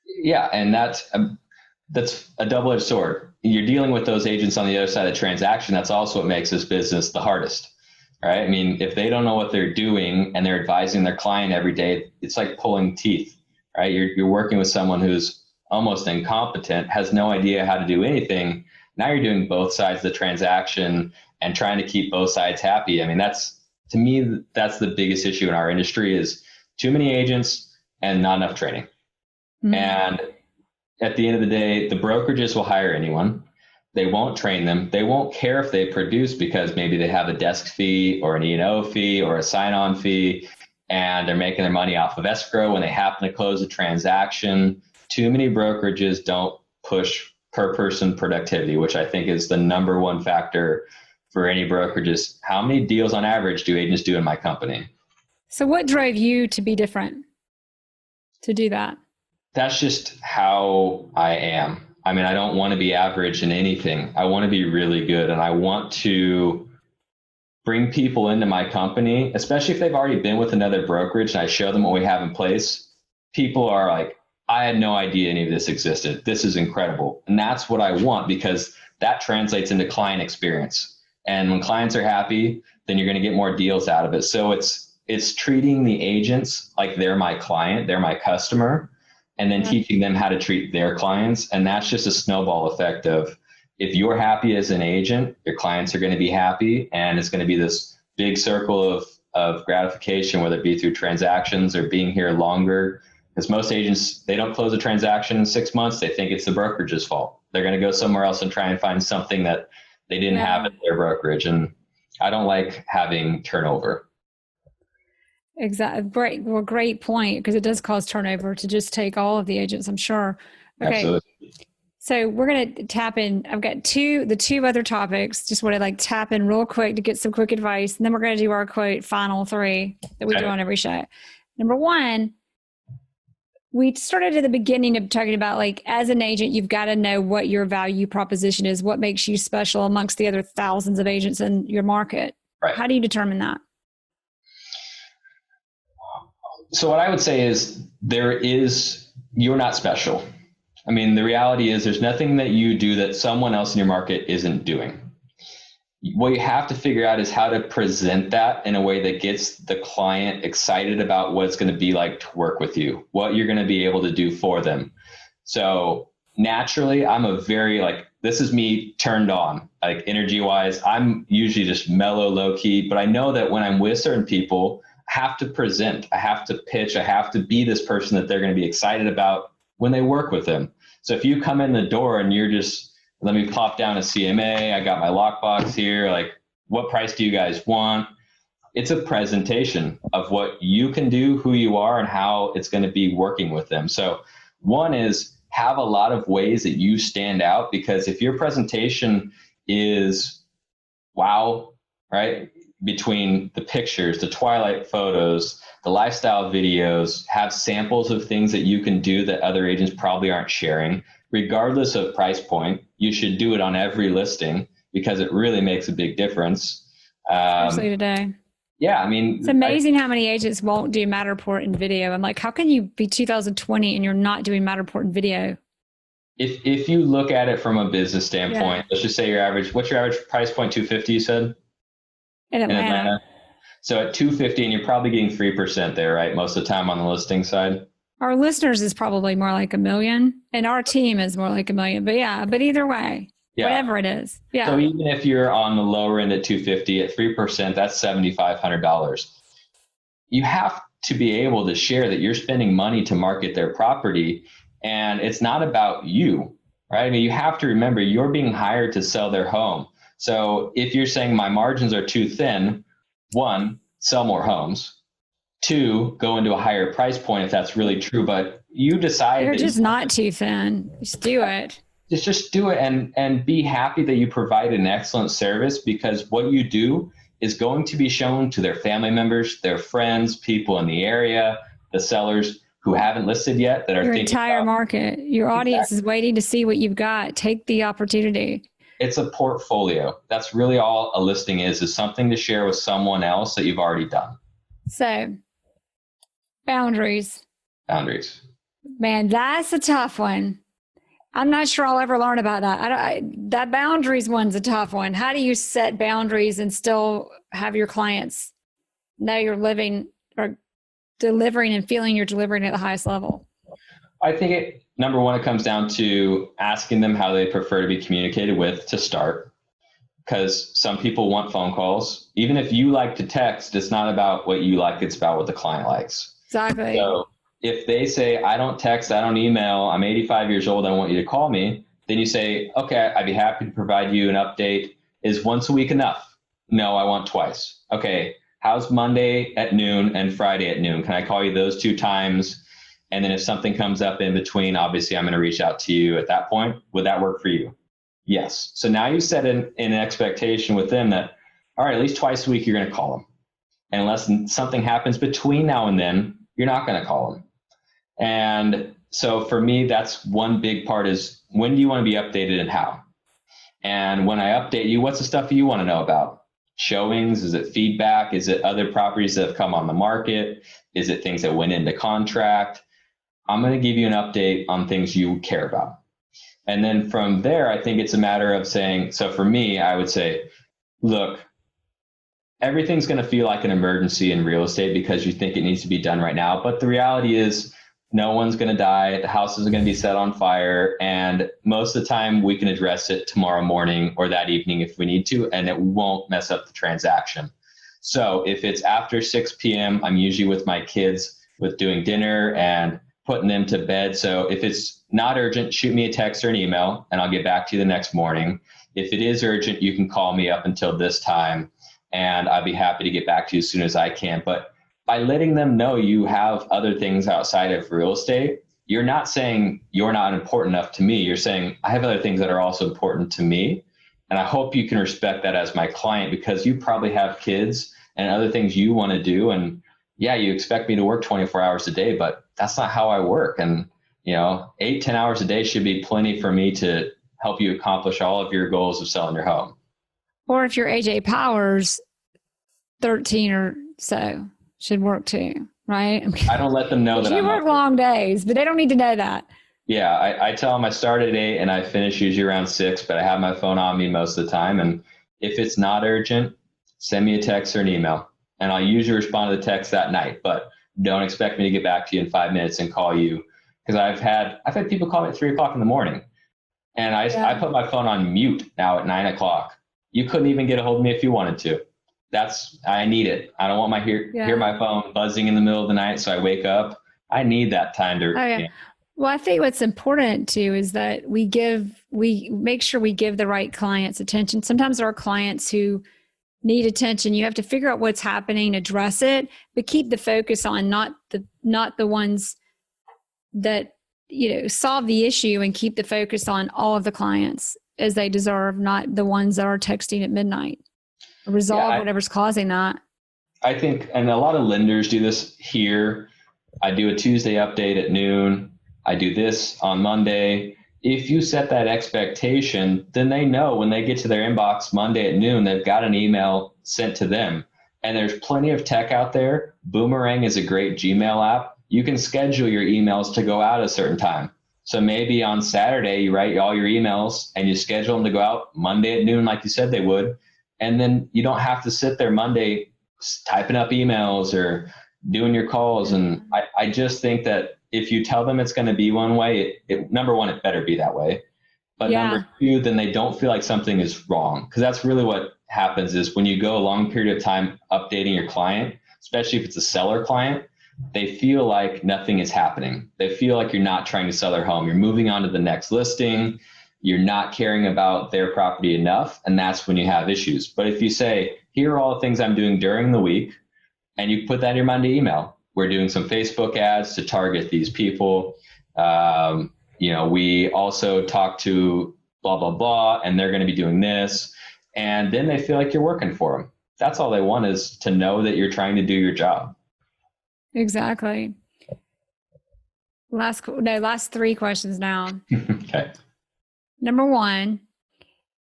Speaker 2: Yeah. And that's a double-edged sword. You're dealing with those agents on the other side of the transaction. That's also what makes this business the hardest, right? I mean, if they don't know what they're doing and they're advising their client every day, it's like pulling teeth, right? You're working with someone who's almost incompetent, has no idea how to do anything. Now you're doing both sides of the transaction and trying to keep both sides happy. I mean, to me, that's the biggest issue in our industry, is too many agents and not enough training. Mm-hmm. And at the end of the day, the brokerages will hire anyone. They won't train them. They won't care if they produce, because maybe they have a desk fee or an E&O fee or a sign-on fee, and they're making their money off of escrow when they happen to close a transaction. Too many brokerages don't push per person productivity, which I think is the number one factor for any brokerages. How many deals on average do agents do in my company?
Speaker 1: So what drove you to be different, to do that?
Speaker 2: That's just how I am. I mean, I don't want to be average in anything. I want to be really good. And I want to bring people into my company, especially if they've already been with another brokerage and I show them what we have in place. People are like, I had no idea any of this existed. This is incredible. And that's what I want, because that translates into client experience. And when clients are happy, then you're going to get more deals out of it. So it's treating the agents like they're my client, they're my customer, and then teaching them how to treat their clients. And that's just a snowball effect of, if you're happy as an agent, your clients are going to be happy. And it's going to be this big circle of gratification, whether it be through transactions or being here longer. Because most agents, they don't close a transaction in 6 months. They think it's the brokerage's fault. They're going to go somewhere else and try and find something that they didn't have at their brokerage. And I don't like having turnover.
Speaker 1: Exactly. Great point, because it does cause turnover to just take all of the agents, I'm sure. Okay.
Speaker 2: Absolutely.
Speaker 1: So we're going to tap in. I've got the two other topics. Just want to tap in real quick to get some quick advice. And then we're going to do our final 3 that we do on every show. Number 1, we started at the beginning of talking about, as an agent, you've got to know what your value proposition is, what makes you special amongst the other thousands of agents in your market. Right. How do you determine that?
Speaker 2: So what I would say is you're not special. I mean, the reality is there's nothing that you do that someone else in your market isn't doing. What you have to figure out is how to present that in a way that gets the client excited about what it's going to be like to work with you, what you're going to be able to do for them. So naturally, I'm a very this is me turned on, energy wise. I'm usually just mellow, low key, but I know that when I'm with certain people, I have to present, I have to pitch, I have to be this person that they're going to be excited about when they work with them. So if you come in the door and you're just, let me pop down a CMA, I got my lockbox here, what price do you guys want? It's a presentation of what you can do, who you are, and how it's going to be working with them. So one is have a lot of ways that you stand out, because if your presentation is wow, right? Between the pictures, the twilight photos, the lifestyle videos, have samples of things that you can do that other agents probably aren't sharing. Regardless of price point, you should do it on every listing because it really makes a big difference.
Speaker 1: Especially today.
Speaker 2: Yeah, I mean,
Speaker 1: it's amazing how many agents won't do Matterport in video. I'm like, how can you be 2020 and you're not doing Matterport in video?
Speaker 2: If you look at it from a business standpoint, let's just say what's your average price point? 250, you said?
Speaker 1: In Atlanta.
Speaker 2: So at 250, and you're probably getting 3% there, right? Most of the time on the listing side.
Speaker 1: Our listeners is probably more like $1 million, and our team is more like $1 million. But either way, whatever it is. Yeah.
Speaker 2: So even if you're on the lower end at 250 at 3%, that's $7,500. You have to be able to share that you're spending money to market their property, and it's not about you, right? I mean, you have to remember you're being hired to sell their home. So if you're saying my margins are too thin, 1, sell more homes. 2, go into a higher price point if that's really true. But you decide
Speaker 1: you're just not too thin. Just do it.
Speaker 2: Just do it and be happy that you provide an excellent service, because what you do is going to be shown to their family members, their friends, people in the area, the sellers who haven't listed yet that are
Speaker 1: your
Speaker 2: thinking
Speaker 1: entire market. Your audience is waiting to see what you've got. Take the opportunity. It's
Speaker 2: a portfolio. That's really all a listing is something to share with someone else that you've already done.
Speaker 1: So, boundaries. Man, that's a tough one. I'm not sure I'll ever learn about that. That boundaries one's a tough one. How do you set boundaries and still have your clients know you're living or delivering and feeling you're delivering at the highest level?
Speaker 2: I think number one, it comes down to asking them how they prefer to be communicated with to start, because some people want phone calls. Even if you like to text, it's not about what you like, it's about what the client likes.
Speaker 1: Exactly.
Speaker 2: So if they say, I don't text, I don't email, I'm 85 years old, I want you to call me, then you say, okay, I'd be happy to provide you an update. Is once a week enough? No, I want twice. Okay, how's Monday at noon and Friday at noon? Can I call you those 2 times? And then if something comes up in between, obviously I'm going to reach out to you at that point. Would that work for you? Yes. So now you set an expectation with them that, all right, at least twice a week, you're going to call them. And unless something happens between now and then, you're not going to call them. And so for me, that's one big part is, when do you want to be updated and how? And when I update you, what's the stuff you want to know about? Showings? Is it feedback? Is it other properties that have come on the market? Is it things that went into contract? I'm going to give you an update on things you care about. And then from there, I think it's a matter of saying, so for me, I would say, look, everything's going to feel like an emergency in real estate because you think it needs to be done right now. But the reality is no one's going to die. The house isn't going to be set on fire. And most of the time we can address it tomorrow morning or that evening if we need to, and it won't mess up the transaction. So if it's after 6 p.m., I'm usually with my kids with doing dinner and putting them to bed. So if it's not urgent, shoot me a text or an email and I'll get back to you the next morning. If it is urgent, you can call me up until this time and I'll be happy to get back to you as soon as I can. But by letting them know you have other things outside of real estate, you're not saying you're not important enough to me. You're saying I have other things that are also important to me. And I hope you can respect that as my client, because you probably have kids and other things you want to do. And yeah, you expect me to work 24 hours a day, but that's not how I work. And, 8-10 hours a day should be plenty for me to help you accomplish all of your goals of selling your home.
Speaker 1: Or if you're AJ Powers, 13 or so should work too, right?
Speaker 2: I don't let them know that
Speaker 1: you work long days, but they don't need to know that.
Speaker 2: Yeah, I tell them I start at 8 and I finish usually around 6, but I have my phone on me most of the time. And if it's not urgent, send me a text or an email. And I'll usually respond to the text that night, but don't expect me to get back to you in 5 minutes and call you. Because I've had people call me at 3 o'clock in the morning. And I put my phone on mute now at 9 o'clock. You couldn't even get a hold of me if you wanted to. I need it. I don't want hear my phone buzzing in the middle of the night. So I wake up. I need that time to.
Speaker 1: Well, I think what's important too is that we make sure we give the right clients attention. Sometimes there are clients who need attention. You have to figure out what's happening, address it, but keep the focus on not the ones that solve the issue, and keep the focus on all of the clients as they deserve, not the ones that are texting at midnight. Resolve whatever's causing that.
Speaker 2: I think, and a lot of lenders do this here. I do a Tuesday update at noon. I do this on Monday. If you set that expectation, then they know when they get to their inbox Monday at noon, they've got an email sent to them. And there's plenty of tech out there. Boomerang is a great Gmail app. You can schedule your emails to go out at a certain time. So maybe on Saturday, you write all your emails and you schedule them to go out Monday at noon, like you said they would. And then you don't have to sit there Monday typing up emails or doing your calls. And I just think that if you tell them it's going to be one way, number one, it better be that way. But number two, then they don't feel like something is wrong. Because that's really what happens is when you go a long period of time updating your client, especially if it's a seller client, they feel like nothing is happening. They feel like you're not trying to sell their home. You're moving on to the next listing. You're not caring about their property enough. And that's when you have issues. But if you say, here are all the things I'm doing during the week, and you put that in your Monday email, we're doing some Facebook ads to target these people. We also talk to blah, blah, blah, and they're going to be doing this. And then they feel like you're working for them. That's all they want, is to know that you're trying to do your job.
Speaker 1: Exactly. Last 3 questions now.
Speaker 2: Okay.
Speaker 1: Number 1,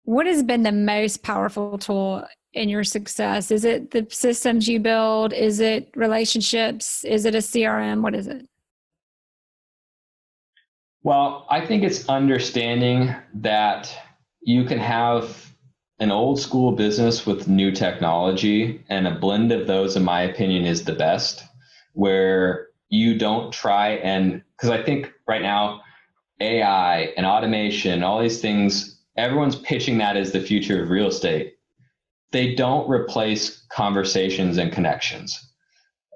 Speaker 1: what has been the most powerful tool in your success? Is it the systems you build? Is it relationships? Is it a CRM? What is it?
Speaker 2: Well, I think it's understanding that you can have an old school business with new technology, and a blend of those, in my opinion, is the best, where you don't try and, because I think right now, AI and automation, all these things, everyone's pitching that as the future of real estate. They don't replace conversations and connections.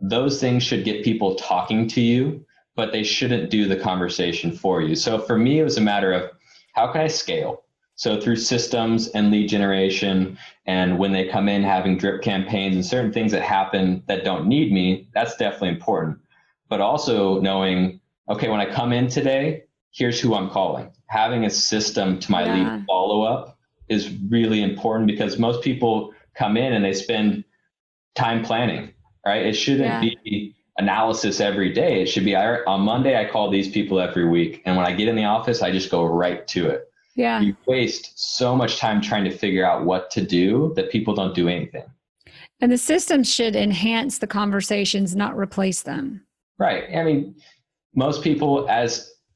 Speaker 2: Those things should get people talking to you, but they shouldn't do the conversation for you. So for me, it was a matter of how can I scale? So through systems and lead generation, and when they come in, having drip campaigns and certain things that happen that don't need me, that's definitely important. But also knowing, okay, when I come in today, here's who I'm calling. Having a system to my lead follow-up is really important, because most people come in and they spend time planning, right? It shouldn't be analysis every day. It should be, on Monday, I call these people every week. And when I get in the office, I just go right to it.
Speaker 1: Yeah.
Speaker 2: You waste so much time trying to figure out what to do that people don't do anything.
Speaker 1: And the system should enhance the conversations, not replace them.
Speaker 2: Right. I mean, most people,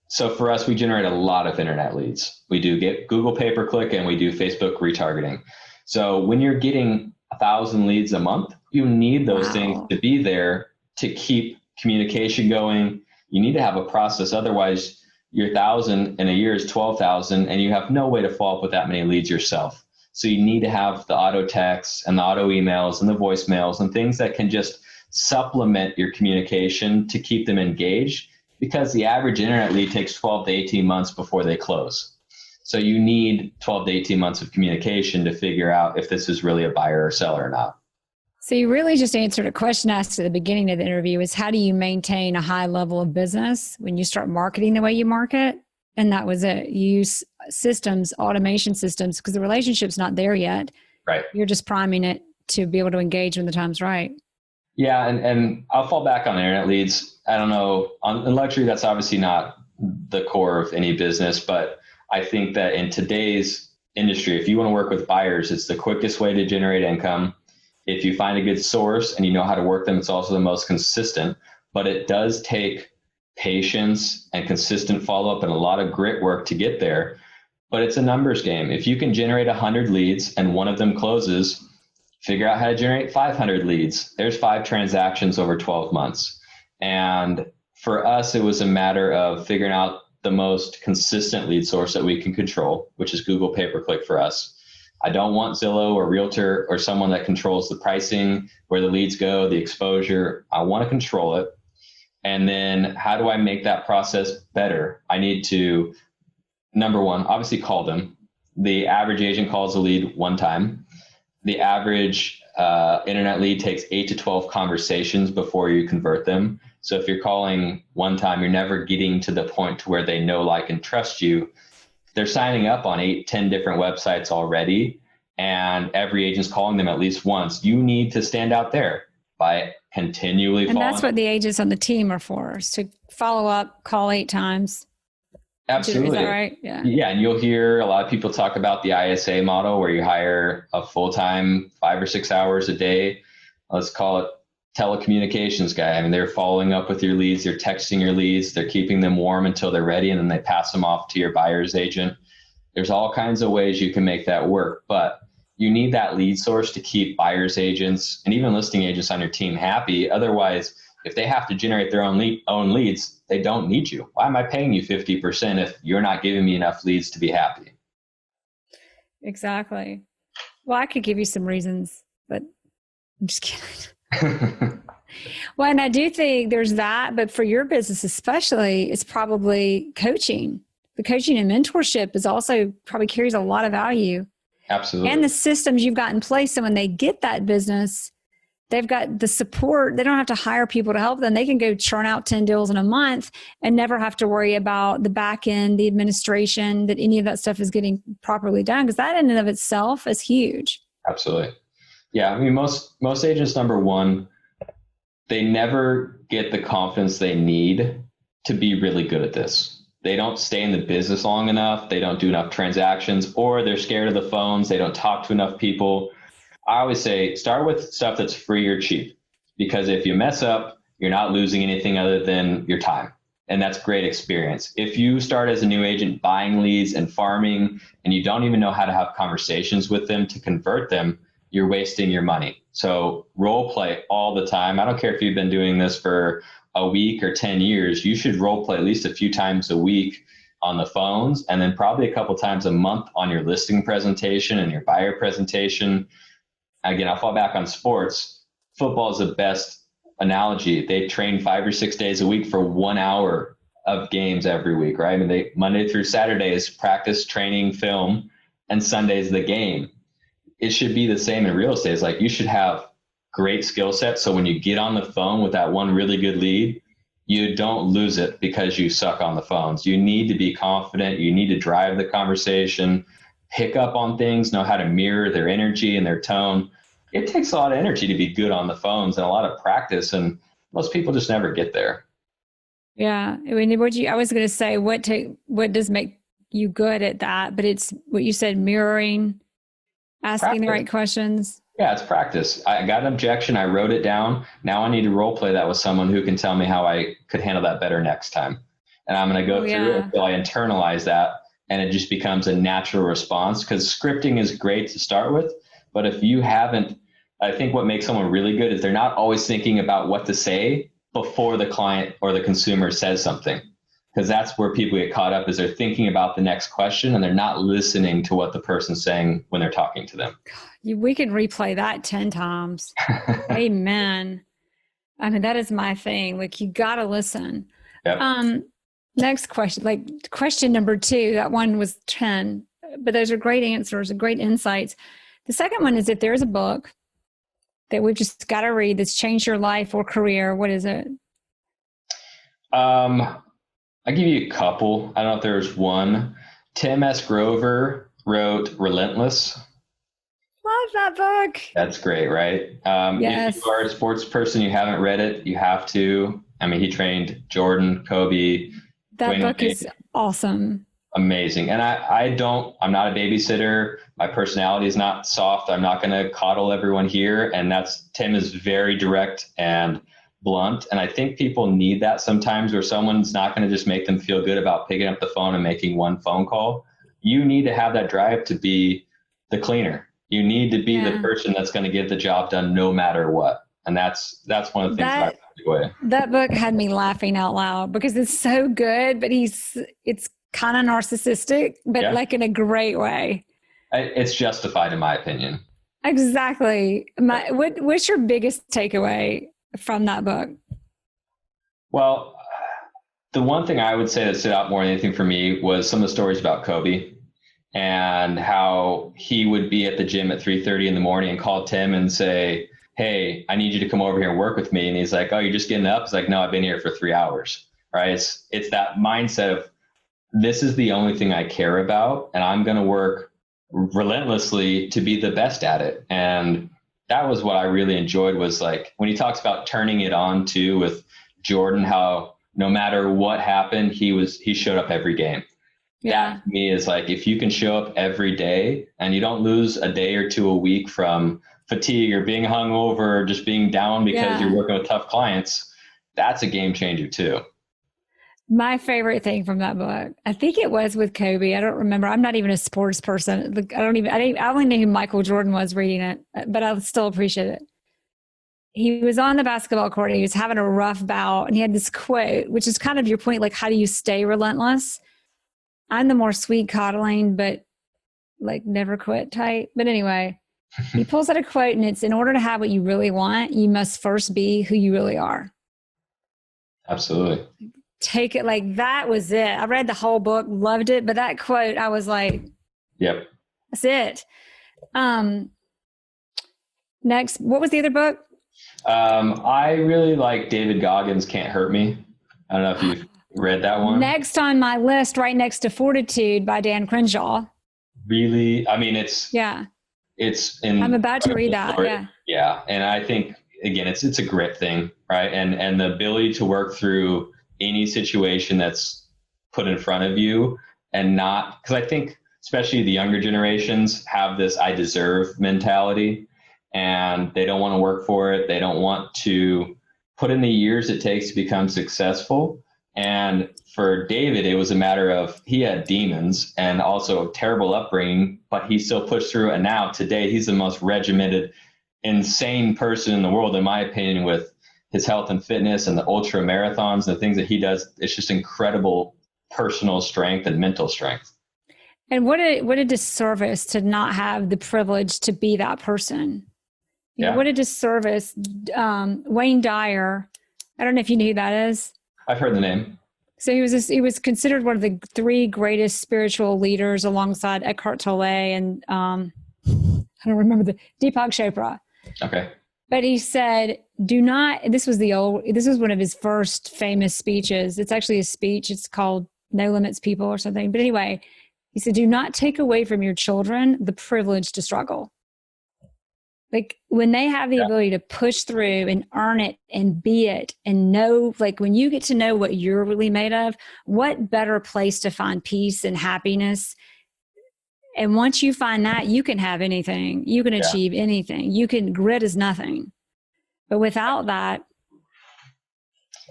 Speaker 2: so for us, we generate a lot of internet leads. We do get Google pay-per-click and we do Facebook retargeting. So when you're getting 1,000 leads a month, you need those things to be there to keep communication going. You need to have a process. Otherwise, your 1,000 in a year is 12,000, and you have no way to follow up with that many leads yourself. So you need to have the auto texts and the auto emails and the voicemails and things that can just supplement your communication to keep them engaged, because the average internet lead takes 12 to 18 months before they close. So you need 12 to 18 months of communication to figure out if this is really a buyer or seller or not.
Speaker 1: So you really just answered a question asked at the beginning of the interview, is how do you maintain a high level of business when you start marketing the way you market? And that was it. You use systems, automation systems, because the relationship's not there yet.
Speaker 2: Right.
Speaker 1: You're just priming it to be able to engage when the time's right.
Speaker 2: Yeah. And I'll fall back on internet leads. I don't know, in luxury, that's obviously not the core of any business, but I think that in today's industry, if you want to work with buyers, it's the quickest way to generate income. If you find a good source and you know how to work them, it's also the most consistent. But it does take patience and consistent follow-up and a lot of grit work to get there. But it's a numbers game. If you can generate 100 leads and one of them closes, figure out how to generate 500 leads. There's 5 transactions over 12 months. And for us, it was a matter of figuring out the most consistent lead source that we can control, which is Google pay-per-click for us. I don't want Zillow or Realtor or someone that controls the pricing, where the leads go, the exposure. I want to control it. And then how do I make that process better? I need to, number one, obviously call them. The average agent calls a lead one time. The average internet lead takes 8 to 12 conversations before you convert them. So if you're calling one time, you're never getting to the point to where they know, like, and trust you. they're signing up on 8, 10 different websites already, and every agent's calling them at least once. You need to stand out there by continually
Speaker 1: And
Speaker 2: following.
Speaker 1: that's what the agents on the team are for, is to follow up, call 8 times.
Speaker 2: Absolutely.
Speaker 1: Is that right? Yeah.
Speaker 2: Yeah. And you'll hear a lot of people talk about the ISA model, where you hire a full-time 5 or 6 hours a day. Let's call it telecommunications guy. I mean, they're following up with your leads. They're texting your leads. They're keeping them warm until they're ready. And then they pass them off to your buyer's agent. There's all kinds of ways you can make that work, but you need that lead source to keep buyer's agents and even listing agents on your team happy. Otherwise, if they have to generate their own leads, they don't need you. Why am I paying you 50% if you're not giving me enough leads to be happy?
Speaker 1: Exactly. Well, I could give you some reasons, but I'm just kidding. Well, and I do think there's that, but for your business especially, it's probably coaching. The coaching and mentorship is also probably carries a lot of value.
Speaker 2: Absolutely.
Speaker 1: And the systems you've got in place. So when they get that business, they've got the support. They don't have to hire people to help them. They can go churn out 10 deals in a month and never have to worry about the back end, the administration, that any of that stuff is getting properly done. Because that in and of itself is huge.
Speaker 2: Absolutely. Yeah. I mean, most agents, number one, they never get the confidence they need to be really good at this. They don't stay in the business long enough. They don't do enough transactions, or they're scared of the phones. They don't talk to enough people. I always say, start with stuff that's free or cheap, because if you mess up, you're not losing anything other than your time. And that's great experience. If you start as a new agent buying leads and farming, and you don't even know how to have conversations with them to convert them, you're wasting your money. So role play all the time. I don't care if you've been doing this for a week or 10 years, you should role play at least a few times a week on the phones, and then probably a couple times a month on your listing presentation and your buyer presentation. Again, I'll fall back on sports. Football is the best analogy. They train 5 or 6 days a week for 1 hour of games every week, right? I mean, Monday through Saturday is practice, training, film, and Sunday's the game. It should be the same in real estate. It's like you should have great skill set. So when you get on the phone with that one really good lead, you don't lose it because you suck on the phones. You need to be confident. You need to drive the conversation, pick up on things, know how to mirror their energy and their tone. It takes a lot of energy to be good on the phones and a lot of practice. And most people just never get there.
Speaker 1: Yeah. I mean, I was going to say, what does make you good at that? But it's what you said, mirroring, asking the right questions.
Speaker 2: Yeah, it's practice. I got an objection. I wrote it down. Now I need to role play that with someone who can tell me how I could handle that better next time. And I'm going to go through it until I internalize that, and it just becomes a natural response, because scripting is great to start with. But if you haven't, I think what makes someone really good is they're not always thinking about what to say before the client or the consumer says something. Because that's where people get caught up, is they're thinking about the next question and they're not listening to what the person's saying when they're talking to them.
Speaker 1: We can replay that 10 times. Amen. I mean, that is my thing. Like, you got to listen.
Speaker 2: Yep.
Speaker 1: Next question, like question number 2, that one was 10, but those are great answers and great insights. The second one is, if there's a book that we've just got to read that's changed your life or career, what is it?
Speaker 2: I'll give you a couple. I don't know if there's one. Tim S. Grover wrote Relentless.
Speaker 1: Love that book.
Speaker 2: That's great, right?
Speaker 1: Yes.
Speaker 2: If you are a sports person, you haven't read it, you have to. I mean, he trained Jordan, Kobe.
Speaker 1: That book is awesome.
Speaker 2: Amazing. And I'm not a babysitter. My personality is not soft. I'm not going to coddle everyone here. And Tim is very direct and blunt. And I think people need that sometimes, where someone's not going to just make them feel good about picking up the phone and making one phone call. You need to have that drive to be the cleaner. You need to be the person that's going to get the job done no matter what. And that's one of the things that I took away. That
Speaker 1: book had me laughing out loud because it's so good, but it's kind of narcissistic, but like in a great way.
Speaker 2: It's justified in my opinion.
Speaker 1: Exactly. What's your biggest takeaway from that book?
Speaker 2: Well, the one thing I would say that stood out more than anything for me was some of the stories about Kobe and how he would be at the gym at 3:30 in the morning and call Tim and say, "Hey, I need you to come over here and work with me." And he's like, "Oh, you're just getting up?" He's like, "No, I've been here for 3 hours." Right? It's that mindset of this is the only thing I care about, and I'm going to work relentlessly to be the best at it. And that was what I really enjoyed, was like when he talks about turning it on too with Jordan, how no matter what happened, he showed up every game.
Speaker 1: Yeah.
Speaker 2: That to me is like, if you can show up every day and you don't lose a day or two a week from fatigue or being hungover or just being down because you're working with tough clients, that's a game changer too.
Speaker 1: My favorite thing from that book, I think it was with Kobe. I don't remember. I'm not even a sports person. I only knew who Michael Jordan was reading it, but I still appreciate it. He was on the basketball court and he was having a rough bout, and he had this quote, which is kind of your point, like, how do you stay relentless? I'm the more sweet coddling, but like never quit type. But anyway, he pulls out a quote, and it's, in order to have what you really want, you must first be who you really are.
Speaker 2: Absolutely.
Speaker 1: Take it, like that was it. I read the whole book, loved it, but that quote, I was like,
Speaker 2: yep,
Speaker 1: that's it. Next, what was the other book?
Speaker 2: I really like David Goggins' Can't Hurt Me. I don't know if you've read that one.
Speaker 1: Next on my list, right next to Fortitude by Dan Crenshaw.
Speaker 2: Really? I mean, it's
Speaker 1: I'm about to read that.
Speaker 2: Story.
Speaker 1: Yeah.
Speaker 2: Yeah. And I think, again, it's a grit thing, right? And the ability to work through any situation that's put in front of you, and not, because I think especially the younger generations have this I deserve mentality, and they don't want to work for it. They don't want to put in the years it takes to become successful. And for David, it was a matter of, he had demons and also a terrible upbringing, but he still pushed through. And now today, he's the most regimented, insane person in the world, in my opinion, with his health and fitness and the ultra marathons and the things that he does. It's just incredible personal strength and mental strength.
Speaker 1: And what a disservice to not have the privilege to be that person. You know, what a disservice. Wayne Dyer, I don't know if you know who that is.
Speaker 2: I've heard the name.
Speaker 1: So he was considered one of the three greatest spiritual leaders alongside Eckhart Tolle and I don't remember Deepak Chopra.
Speaker 2: Okay.
Speaker 1: But he said, this was one of his first famous speeches. It's actually a speech. It's called No Limits People or something. But anyway, he said, do not take away from your children the privilege to struggle. Like when they have the ability to push through and earn it and be it and know, like when you get to know what you're really made of, what better place to find peace and happiness. And once you find that, you can have anything, you can achieve anything, grit is nothing. But without that,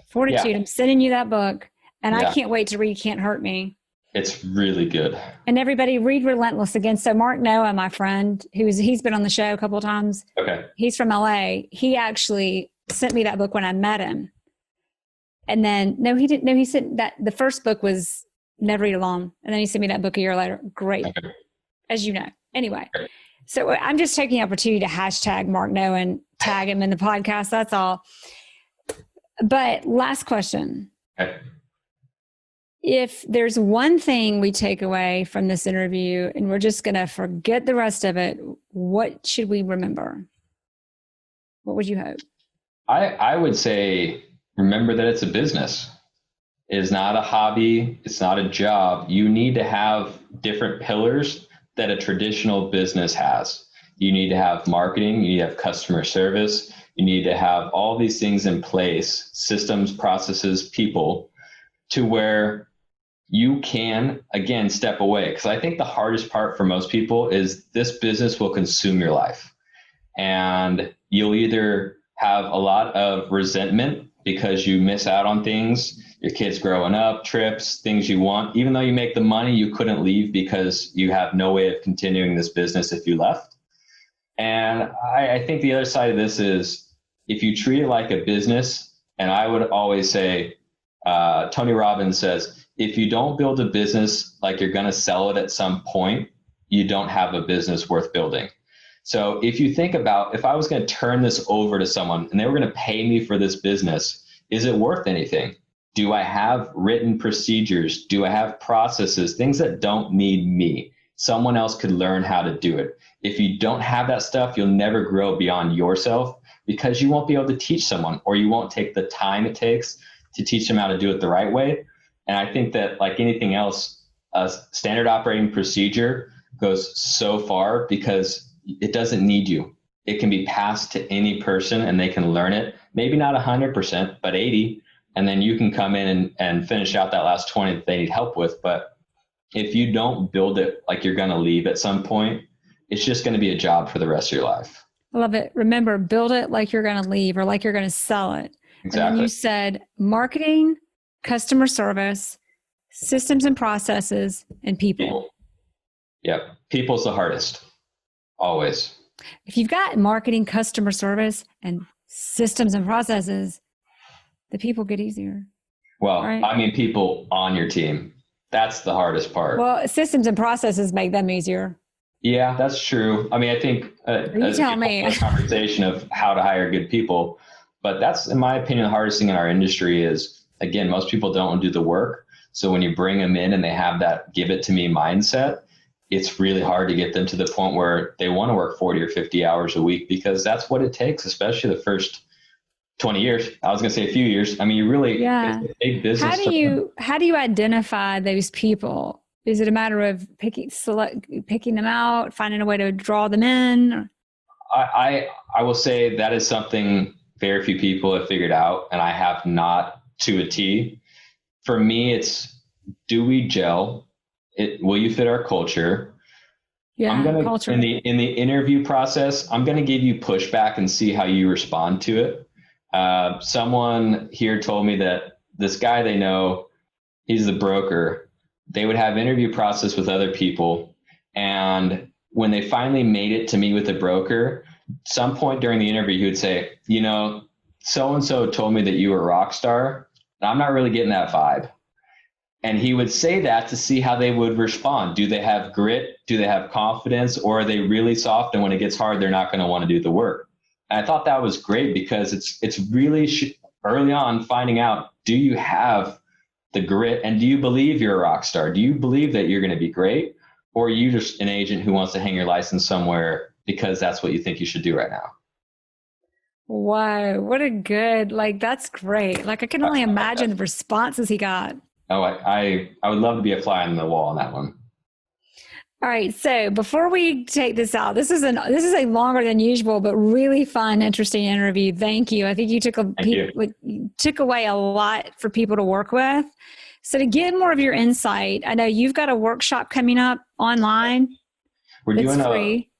Speaker 1: Fortitude, I'm sending you that book, and I can't wait to read Can't Hurt Me.
Speaker 2: It's really good.
Speaker 1: And everybody read Relentless again. So Mark Noah, my friend, he's been on the show a couple of times.
Speaker 2: Okay.
Speaker 1: He's from LA. He actually sent me that book when I met him. And then, no, he didn't. No, he said that the first book was Never Eat Alone. And then he sent me that book a year later. Great. Okay. As you know. Anyway. Okay. So I'm just taking the opportunity to hashtag Mark Noah and tag him in the podcast. That's all. But last question. Okay. If there's one thing we take away from this interview and we're just going to forget the rest of it, what should we remember? What would you hope?
Speaker 2: I would say, remember that it's a business. It is not a hobby. It's not a job. You need to have different pillars that a traditional business has. You need to have marketing. You need to have customer service. You need to have all these things in place, systems, processes, people, to where you can, again, step away. Because I think the hardest part for most people is this business will consume your life. And you'll either have a lot of resentment because you miss out on things, your kids growing up, trips, things you want. Even though you make the money, you couldn't leave because you have no way of continuing this business if you left. And I think the other side of this is, if you treat it like a business, and I would always say, Tony Robbins says, if you don't build a business like you're going to sell it at some point, you don't have a business worth building. So if you think about, if I was going to turn this over to someone and they were going to pay me for this business, is it worth anything? Do I have written procedures? Do I have processes, things that don't need me? Someone else could learn how to do it. If you don't have that stuff, you'll never grow beyond yourself, because you won't be able to teach someone, or you won't take the time it takes to teach them how to do it the right way. And I think that like anything else, a standard operating procedure goes so far because it doesn't need you. It can be passed to any person and they can learn it. Maybe not 100%, but 80. And then you can come in and finish out that last 20 that they need help with. But if you don't build it like you're going to leave at some point, it's just going to be a job for the rest of your life.
Speaker 1: I love it. Remember, build it like you're going to leave or like you're going to sell it.
Speaker 2: Exactly.
Speaker 1: And then you said marketing, customer service, systems and processes, and people.
Speaker 2: Yep. People's the hardest. Always.
Speaker 1: If you've got marketing, customer service, and systems and processes, the people get easier.
Speaker 2: Well,
Speaker 1: right?
Speaker 2: I mean, people on your team. That's the hardest part.
Speaker 1: Well, systems and processes make them easier.
Speaker 2: Yeah, that's true. I mean, I think
Speaker 1: you tell me.
Speaker 2: A conversation of how to hire good people, but that's, in my opinion, the hardest thing in our industry is, again, most people don't do the work. So when you bring them in and they have that give it to me mindset, it's really hard to get them to the point where they want to work 40 or 50 hours a week, because that's what it takes, especially the first 20 years. I was going to say a few years. I mean, you really, it's a big business.
Speaker 1: How do you identify those people? Is it a matter of picking them out, finding a way to draw them in?
Speaker 2: I will say that is something very few people have figured out, and I have not to a T. For me, it's, do we gel? Will you fit our culture?
Speaker 1: Yeah,
Speaker 2: I'm gonna,
Speaker 1: culture.
Speaker 2: In the interview process, I'm going to give you pushback and see how you respond to it. Someone here told me that this guy they know, he's the broker. They would have interview process with other people. And when they finally made it to meet with the broker, some point during the interview, he would say, you know, so-and-so told me that you were a rock star, and I'm not really getting that vibe. And he would say that to see how they would respond. Do they have grit? Do they have confidence? Or are they really soft? And when it gets hard, they're not going to want to do the work. And I thought that was great, because it's really early on finding out, do you have the grit, and do you believe you're a rock star? Do you believe that you're going to be great? Or are you just an agent who wants to hang your license somewhere because that's what you think you should do right now?
Speaker 1: Wow, what a good, that's great. I can only imagine the responses he got.
Speaker 2: Oh, I would love to be a fly on the wall on that one.
Speaker 1: All right. So before we take this out, this is a longer than usual, but really fun, interesting interview. Thank you. I think you took away a lot for people to work with. So to get more of your insight, I know you've got a workshop coming up online.
Speaker 2: We're doing
Speaker 1: free.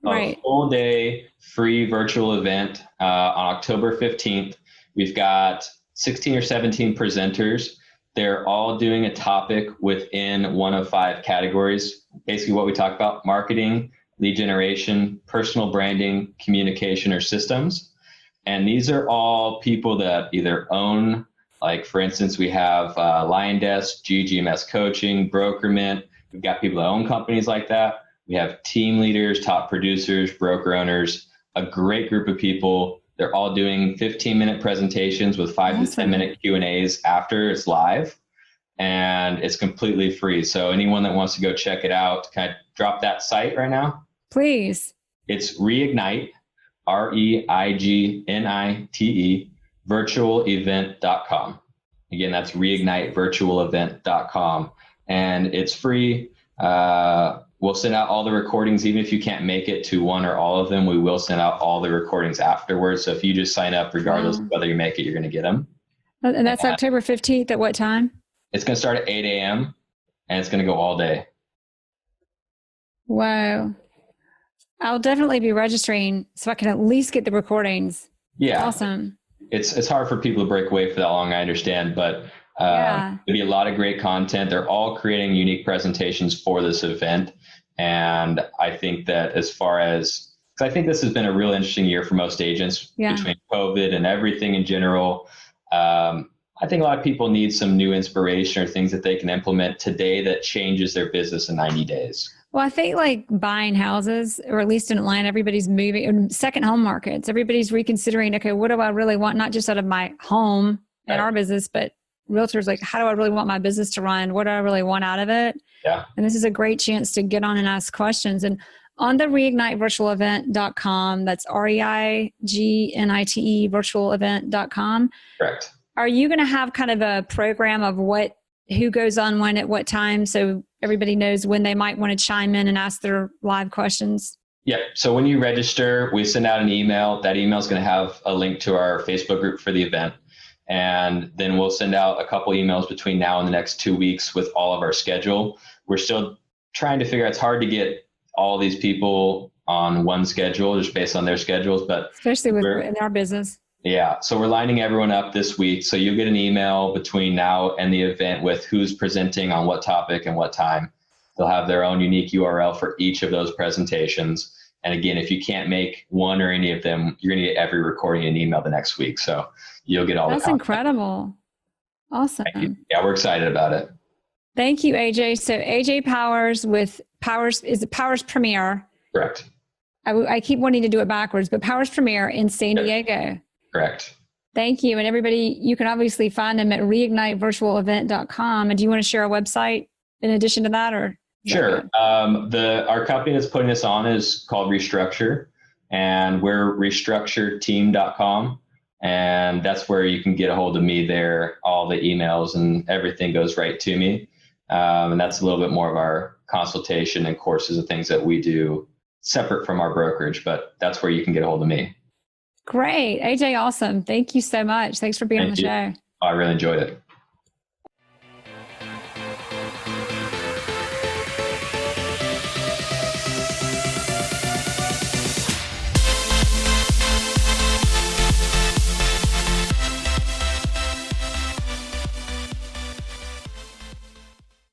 Speaker 2: a full day free virtual event on October 15th. We've got 16 or 17 presenters. They're all doing a topic within one of 5 categories. Basically what we talk about: marketing, lead generation, personal branding, communication, or systems. And these are all people that either own, like for instance, we have Lion Desk, GGMS Coaching, Brokerment. We've got people that own companies like that. We have team leaders, top producers, broker owners, a great group of people. They're all doing 15-minute presentations with 5 to 10-minute Q&As after it's live, and it's completely free. So anyone that wants to go check it out, can I drop that site right now?
Speaker 1: Please.
Speaker 2: It's Reignite, REIGNITE, virtualevent.com. Again, that's reignitevirtualevent.com, and it's free. We'll send out all the recordings. Even if you can't make it to one or all of them, we will send out all the recordings afterwards. So if you just sign up, regardless of whether you make it, you're going to get them.
Speaker 1: And that's October 15th at what time?
Speaker 2: It's going to start at 8 a.m. and it's going to go all day.
Speaker 1: Wow. I'll definitely be registering so I can at least get the recordings.
Speaker 2: Yeah.
Speaker 1: Awesome.
Speaker 2: It's hard for people to break away for that long, I understand, but there'll be a lot of great content. They're all creating unique presentations for this event. And I think that because I think this has been a real interesting year for most agents between COVID and everything in general. I think a lot of people need some new inspiration or things that they can implement today that changes their business in 90 days.
Speaker 1: Well, I think buying houses, or at least in Atlanta, everybody's moving, and second home markets, everybody's reconsidering, okay, what do I really want? Not just out of my home and our business, but realtors, how do I really want my business to run? What do I really want out of it?
Speaker 2: Yeah.
Speaker 1: And this is a great chance to get on and ask questions. And on the reignitevirtualevent.com, that's REIGNITE virtualevent.com.
Speaker 2: Correct.
Speaker 1: Are you going to have kind of a program of what who goes on when at what time, so everybody knows when they might want to chime in and ask their live questions?
Speaker 2: Yeah. So when you register, we send out an email. That email is going to have a link to our Facebook group for the event. And then we'll send out a couple emails between now and the next 2 weeks with all of our schedule. We're still trying to figure out, it's hard to get all these people on one schedule just based on their schedules, but
Speaker 1: especially in our business.
Speaker 2: Yeah. So we're lining everyone up this week. So you'll get an email between now and the event with who's presenting on what topic and what time. They'll have their own unique URL for each of those presentations. And again, if you can't make one or any of them, you're going to get every recording and email the next week. So you'll get all
Speaker 1: That's
Speaker 2: the content.
Speaker 1: Incredible. Awesome.
Speaker 2: Yeah, we're excited about it.
Speaker 1: Thank you, AJ. So AJ Powers with Powers, is it Powers Premier?
Speaker 2: Correct.
Speaker 1: I keep wanting to do it backwards, but Powers Premier in San Diego.
Speaker 2: Correct.
Speaker 1: Thank you. And everybody, you can obviously find them at reignitevirtualevent.com. And do you want to share a website in addition to that, or?
Speaker 2: Sure. Our company that's putting this on is called Restructure, and we're restructureteam.com. And that's where you can get a hold of me there. All the emails and everything goes right to me. And that's a little bit more of our consultation and courses and things that we do separate from our brokerage, but that's where you can get a hold of me.
Speaker 1: Great. AJ, awesome. Thank you so much. Thanks for being on the show.
Speaker 2: I really enjoyed it.